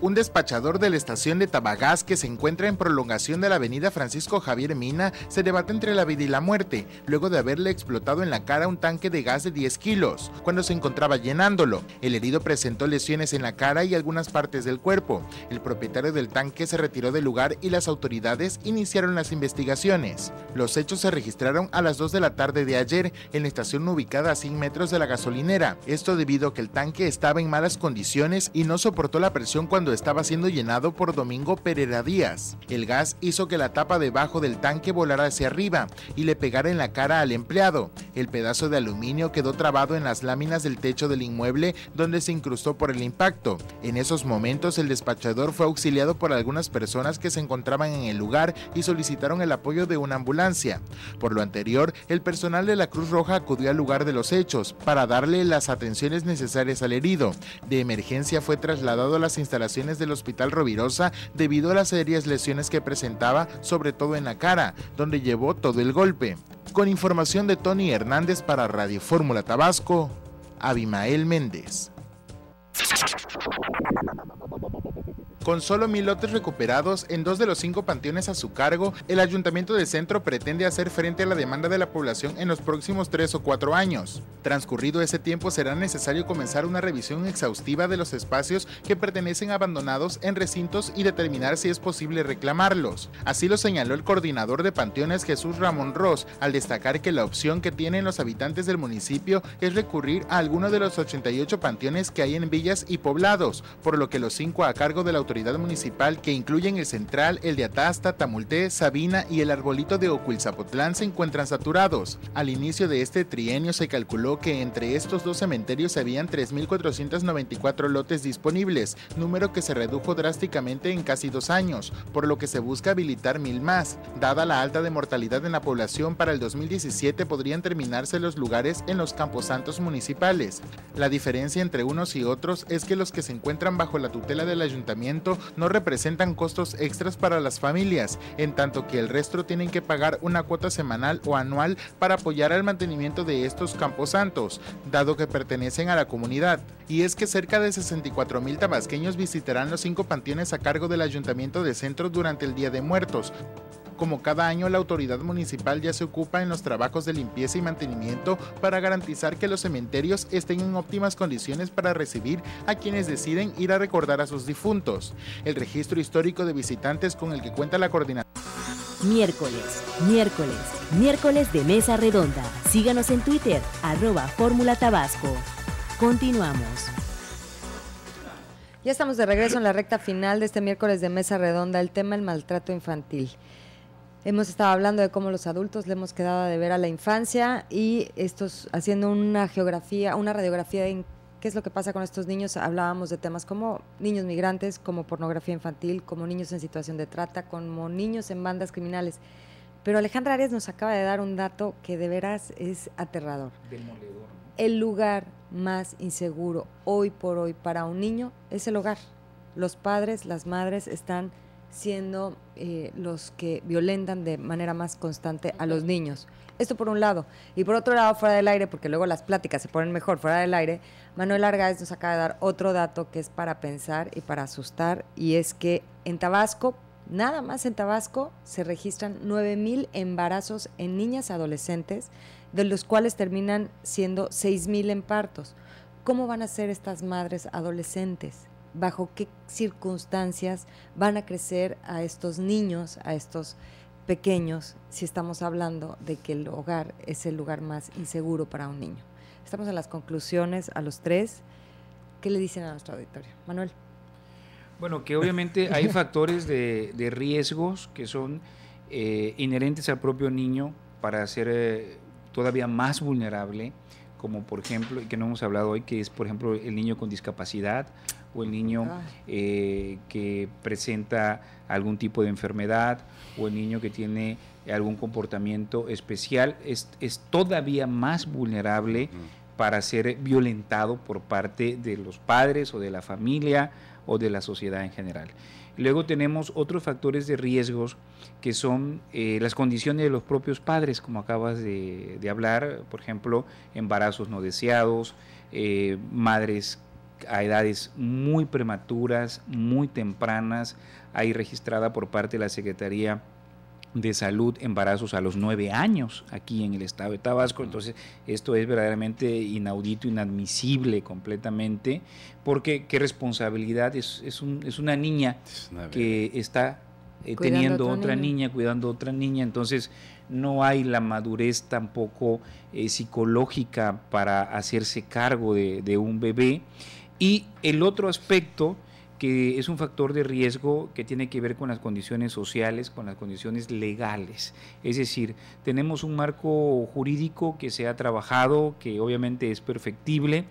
Un despachador de la estación de Tabagás, que se encuentra en prolongación de la avenida Francisco Javier Mina, se debate entre la vida y la muerte, luego de haberle explotado en la cara un tanque de gas de 10 kilos, cuando se encontraba llenándolo. El herido presentó lesiones en la cara y algunas partes del cuerpo. El propietario del tanque se retiró del lugar y las autoridades iniciaron las investigaciones. Los hechos se registraron a las 2 de la tarde de ayer en la estación ubicada a 100 metros de la gasolinera. Esto debido a que el tanque estaba en malas condiciones y no soportó la presión cuando estaba siendo llenado por Domingo Pereira Díaz. El gas hizo que la tapa debajo del tanque volara hacia arriba y le pegara en la cara al empleado. El pedazo de aluminio quedó trabado en las láminas del techo del inmueble donde se incrustó por el impacto. En esos momentos el despachador fue auxiliado por algunas personas que se encontraban en el lugar y solicitaron el apoyo de una ambulancia. Por lo anterior, el personal de la Cruz Roja acudió al lugar de los hechos para darle las atenciones necesarias al herido. De emergencia fue trasladado a las instalaciones del Hospital Rovirosa debido a las serias lesiones que presentaba, sobre todo en la cara, donde llevó todo el golpe. Con información de Tony Hernández para Radio Fórmula Tabasco, Abimael Méndez. Con solo 1,000 lotes recuperados en 2 de los 5 panteones a su cargo, el Ayuntamiento de Centro pretende hacer frente a la demanda de la población en los próximos 3 o 4 años. Transcurrido ese tiempo, será necesario comenzar una revisión exhaustiva de los espacios que pertenecen abandonados en recintos y determinar si es posible reclamarlos. Así lo señaló el coordinador de panteones, Jesús Ramón Ros, al destacar que la opción que tienen los habitantes del municipio es recurrir a alguno de los 88 panteones que hay en villas y poblados, por lo que los 5 a cargo de la autoridad municipal, que incluyen el Central, el de Atasta, Tamulté, Sabina y el Arbolito de Ocuilzapotlán, se encuentran saturados. Al inicio de este trienio se calculó que entre estos 2 cementerios habían 3,494 lotes disponibles, número que se redujo drásticamente en casi 2 años, por lo que se busca habilitar 1,000 más. Dada la alta de mortalidad en la población, para el 2017 podrían terminarse los lugares en los camposantos municipales. La diferencia entre unos y otros es que los que se encuentran bajo la tutela del ayuntamiento no representan costos extras para las familias, en tanto que el resto tienen que pagar una cuota semanal o anual para apoyar el mantenimiento de estos camposantos, dado que pertenecen a la comunidad. Y es que cerca de 64,000 tabasqueños visitarán los 5 panteones a cargo del Ayuntamiento de Centro durante el Día de Muertos. Como cada año, la autoridad municipal ya se ocupa en los trabajos de limpieza y mantenimiento para garantizar que los cementerios estén en óptimas condiciones para recibir a quienes deciden ir a recordar a sus difuntos. El registro histórico de visitantes con el que cuenta la coordinación. Miércoles de Mesa Redonda. Síganos en Twitter, @Fórmula Tabasco. Continuamos. Ya estamos de regreso en la recta final de este miércoles de Mesa Redonda, el tema el maltrato infantil. Hemos estado hablando de cómo los adultos le hemos quedado de ver a la infancia y estos haciendo una radiografía de qué es lo que pasa con estos niños. Hablábamos de temas como niños migrantes, como pornografía infantil, como niños en situación de trata, como niños en bandas criminales. Pero Alejandra Arias nos acaba de dar un dato que de veras es aterrador. Demoledor. El lugar más inseguro hoy por hoy para un niño es el hogar. Los padres, las madres están siendo los que violentan de manera más constante a los niños. Esto por un lado. Y por otro lado, fuera del aire, porque luego las pláticas se ponen mejor fuera del aire, Manuel Argáez nos acaba de dar otro dato que es para pensar y para asustar, y es que en Tabasco, nada más en Tabasco, se registran 9,000 embarazos en niñas adolescentes, de los cuales terminan siendo 6,000 en partos. ¿Cómo van a ser estas madres adolescentes? ¿Bajo qué circunstancias van a crecer a estos niños, a estos pequeños, si estamos hablando de que el hogar es el lugar más inseguro para un niño? Estamos en las conclusiones a los 3. ¿Qué le dicen a nuestro auditorio? Manuel. Bueno, que obviamente hay factores de riesgos que son inherentes al propio niño para ser todavía más vulnerable, como por ejemplo, y que no hemos hablado hoy, que es por ejemplo el niño con discapacidad o el niño que presenta algún tipo de enfermedad o el niño que tiene algún comportamiento especial, es todavía más vulnerable para ser violentado por parte de los padres o de la familia o de la sociedad en general. Luego tenemos otros factores de riesgos que son las condiciones de los propios padres, como acabas de hablar, por ejemplo, embarazos no deseados, madres a edades muy prematuras, muy tempranas. Hay registrada por parte de la Secretaría de Salud embarazos a los 9 años aquí en el estado de Tabasco. Entonces esto es verdaderamente inaudito, inadmisible completamente, porque qué responsabilidad, es una niña que está teniendo otra niña, cuidando a otra niña. Entonces no hay la madurez tampoco psicológica para hacerse cargo de un bebé. Y el otro aspecto, que es un factor de riesgo que tiene que ver con las condiciones sociales, con las condiciones legales. Es decir, tenemos un marco jurídico que se ha trabajado, que obviamente es perfectible,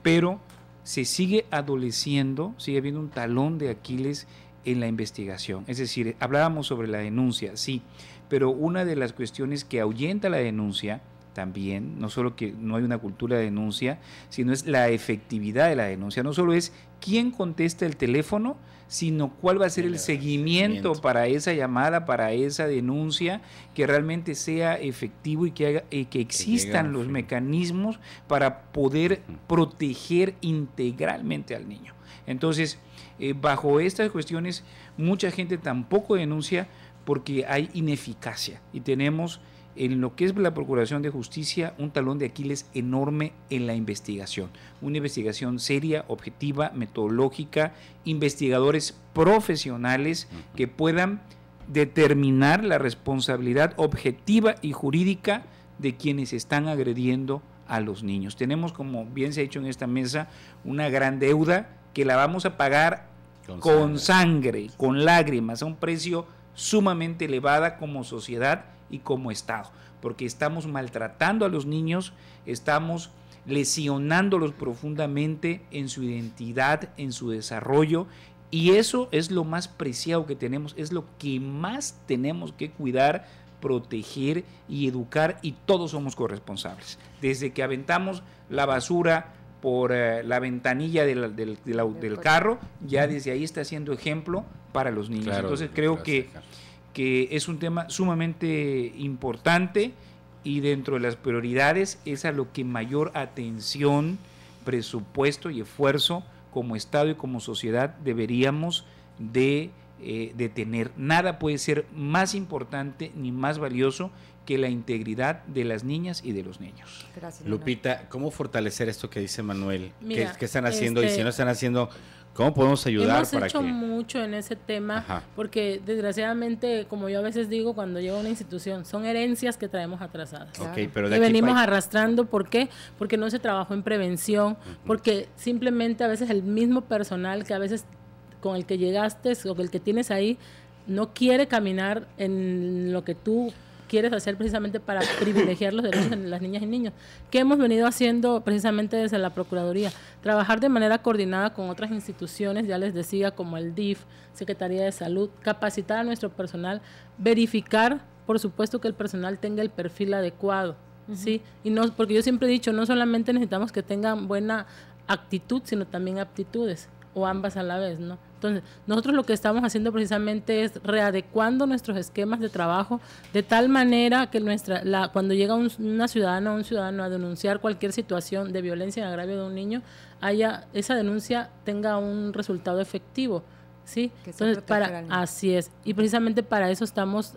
pero se sigue adoleciendo, sigue habiendo un talón de Aquiles en la investigación. Es decir, hablábamos sobre la denuncia, sí, pero una de las cuestiones que ahuyenta la denuncia también, no solo que no hay una cultura de denuncia, sino es la efectividad de la denuncia. No solo es quién contesta el teléfono, sino cuál va a ser el seguimiento para esa llamada, para esa denuncia, que realmente sea efectivo y que existan los mecanismos para poder proteger integralmente al niño. Entonces, bajo estas cuestiones, mucha gente tampoco denuncia porque hay ineficacia, y tenemos en lo que es la Procuración de Justicia un talón de Aquiles enorme en la investigación. Una investigación seria, objetiva, metodológica, investigadores profesionales que puedan determinar la responsabilidad objetiva y jurídica de quienes están agrediendo a los niños. Tenemos, como bien se ha dicho en esta mesa, una gran deuda que la vamos a pagar con sangre, con lágrimas, a un precio sumamente elevada como sociedad y como Estado, porque estamos maltratando a los niños, estamos lesionándolos profundamente en su identidad, en su desarrollo, y eso es lo más preciado que tenemos, es lo que más tenemos que cuidar, proteger y educar, y todos somos corresponsables. Desde que aventamos la basura por la ventanilla del carro, ya desde ahí está siendo ejemplo para los niños. Claro, entonces creo que es un tema sumamente importante, y dentro de las prioridades es a lo que mayor atención, presupuesto y esfuerzo como Estado y como sociedad deberíamos de tener. Nada puede ser más importante ni más valioso que la integridad de las niñas y de los niños. Gracias, Lupita, ¿cómo fortalecer esto que dice Manuel? Mira, ¿Qué están haciendo? Y si no están haciendo, ¿cómo podemos ayudar? Hemos hecho mucho en ese tema, porque desgraciadamente, como yo a veces digo, cuando llega a una institución, son herencias que traemos atrasadas. Okay, pero de que aquí venimos arrastrando. ¿Por qué? Porque no se trabajó en prevención, porque simplemente a veces el mismo personal que a veces con el que llegaste o el que tienes ahí no quiere caminar en lo que tú quieres hacer precisamente para privilegiar los derechos de las niñas y niños. ¿Qué hemos venido haciendo precisamente desde la Procuraduría? Trabajar de manera coordinada con otras instituciones, ya les decía, como el DIF, Secretaría de Salud, capacitar a nuestro personal, verificar, por supuesto, que el personal tenga el perfil adecuado, ¿sí? Y no, porque yo siempre he dicho, no solamente necesitamos que tengan buena actitud, sino también aptitudes, o ambas a la vez, ¿no? Entonces, nosotros lo que estamos haciendo precisamente es readecuando nuestros esquemas de trabajo de tal manera que cuando llega una ciudadana o un ciudadano a denunciar cualquier situación de violencia en agravio de un niño, esa denuncia tenga un resultado efectivo, ¿sí? Entonces, así es. Y precisamente para eso estamos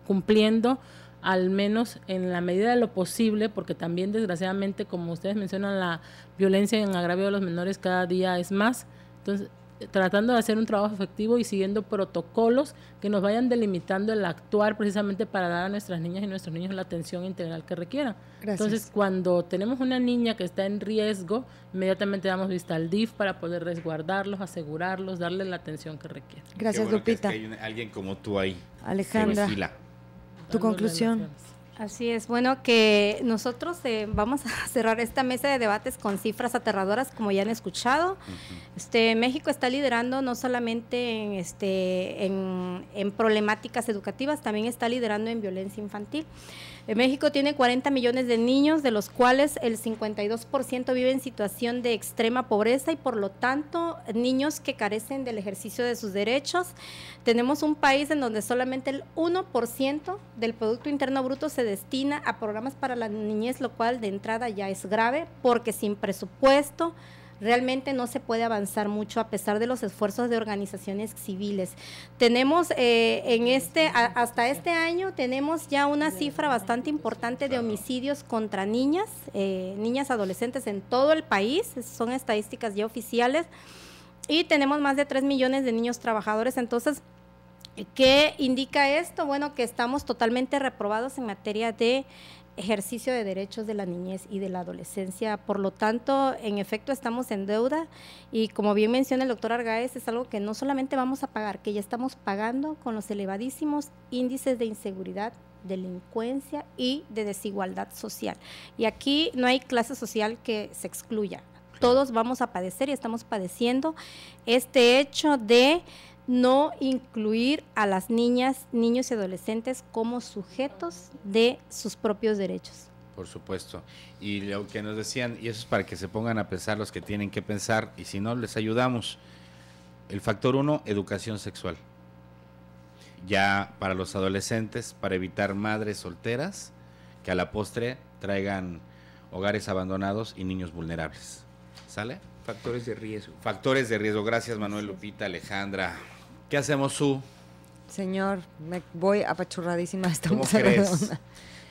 cumpliendo, al menos en la medida de lo posible, porque también desgraciadamente, como ustedes mencionan, la violencia en agravio de los menores cada día es más. Entonces, tratando de hacer un trabajo efectivo y siguiendo protocolos que nos vayan delimitando el actuar precisamente para dar a nuestras niñas y nuestros niños la atención integral que requieran. Gracias. Entonces, cuando tenemos una niña que está en riesgo, inmediatamente damos vista al DIF para poder resguardarlos, asegurarlos, darle la atención que requieren. Gracias, Lupita. Que hay alguien como tú ahí. Alejandra, tu conclusión. Así es, bueno, que nosotros vamos a cerrar esta mesa de debates con cifras aterradoras, como ya han escuchado. México está liderando no solamente en problemáticas educativas, también está liderando en violencia infantil. México tiene 40 millones de niños, de los cuales el 52% vive en situación de extrema pobreza y por lo tanto niños que carecen del ejercicio de sus derechos. Tenemos un país en donde solamente el 1% del Producto Interno Bruto se destina a programas para la niñez, lo cual de entrada ya es grave, porque sin presupuesto, realmente no se puede avanzar mucho a pesar de los esfuerzos de organizaciones civiles. Tenemos hasta este año tenemos ya una cifra bastante importante de homicidios contra niñas, niñas adolescentes en todo el país, son estadísticas ya oficiales, y tenemos más de 3 millones de niños trabajadores. Entonces, ¿qué indica esto? Bueno, que estamos totalmente reprobados en materia de ejercicio de derechos de la niñez y de la adolescencia. Por lo tanto, en efecto, estamos en deuda, y como bien menciona el doctor Argáez, es algo que no solamente vamos a pagar, que ya estamos pagando con los elevadísimos índices de inseguridad, delincuencia y de desigualdad social. Y aquí no hay clase social que se excluya. Todos vamos a padecer y estamos padeciendo este hecho de no incluir a las niñas, niños y adolescentes como sujetos de sus propios derechos. Por supuesto. Y lo que nos decían, y eso es para que se pongan a pensar los que tienen que pensar, y si no, les ayudamos. El factor 1, educación sexual. Ya para los adolescentes, para evitar madres solteras que a la postre traigan hogares abandonados y niños vulnerables. ¿Sale? Factores de riesgo. Factores de riesgo. Gracias, Manuel, Lupita, Alejandra. ¿Qué hacemos, Su? Señor, me voy apachurradísima esta ¿Cómo mesa crees? redonda.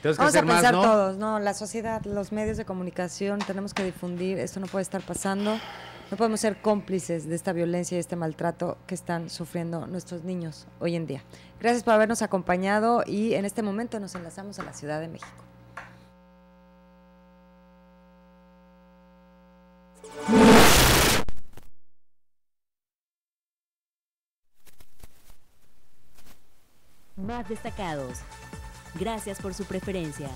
Tenemos que Vamos a hacer más, pensar ¿no? todos, no, la sociedad, los medios de comunicación, tenemos que difundir, esto no puede estar pasando, no podemos ser cómplices de esta violencia y este maltrato que están sufriendo nuestros niños hoy en día. Gracias por habernos acompañado, y en este momento nos enlazamos a la Ciudad de México. Más destacados. Gracias por su preferencia.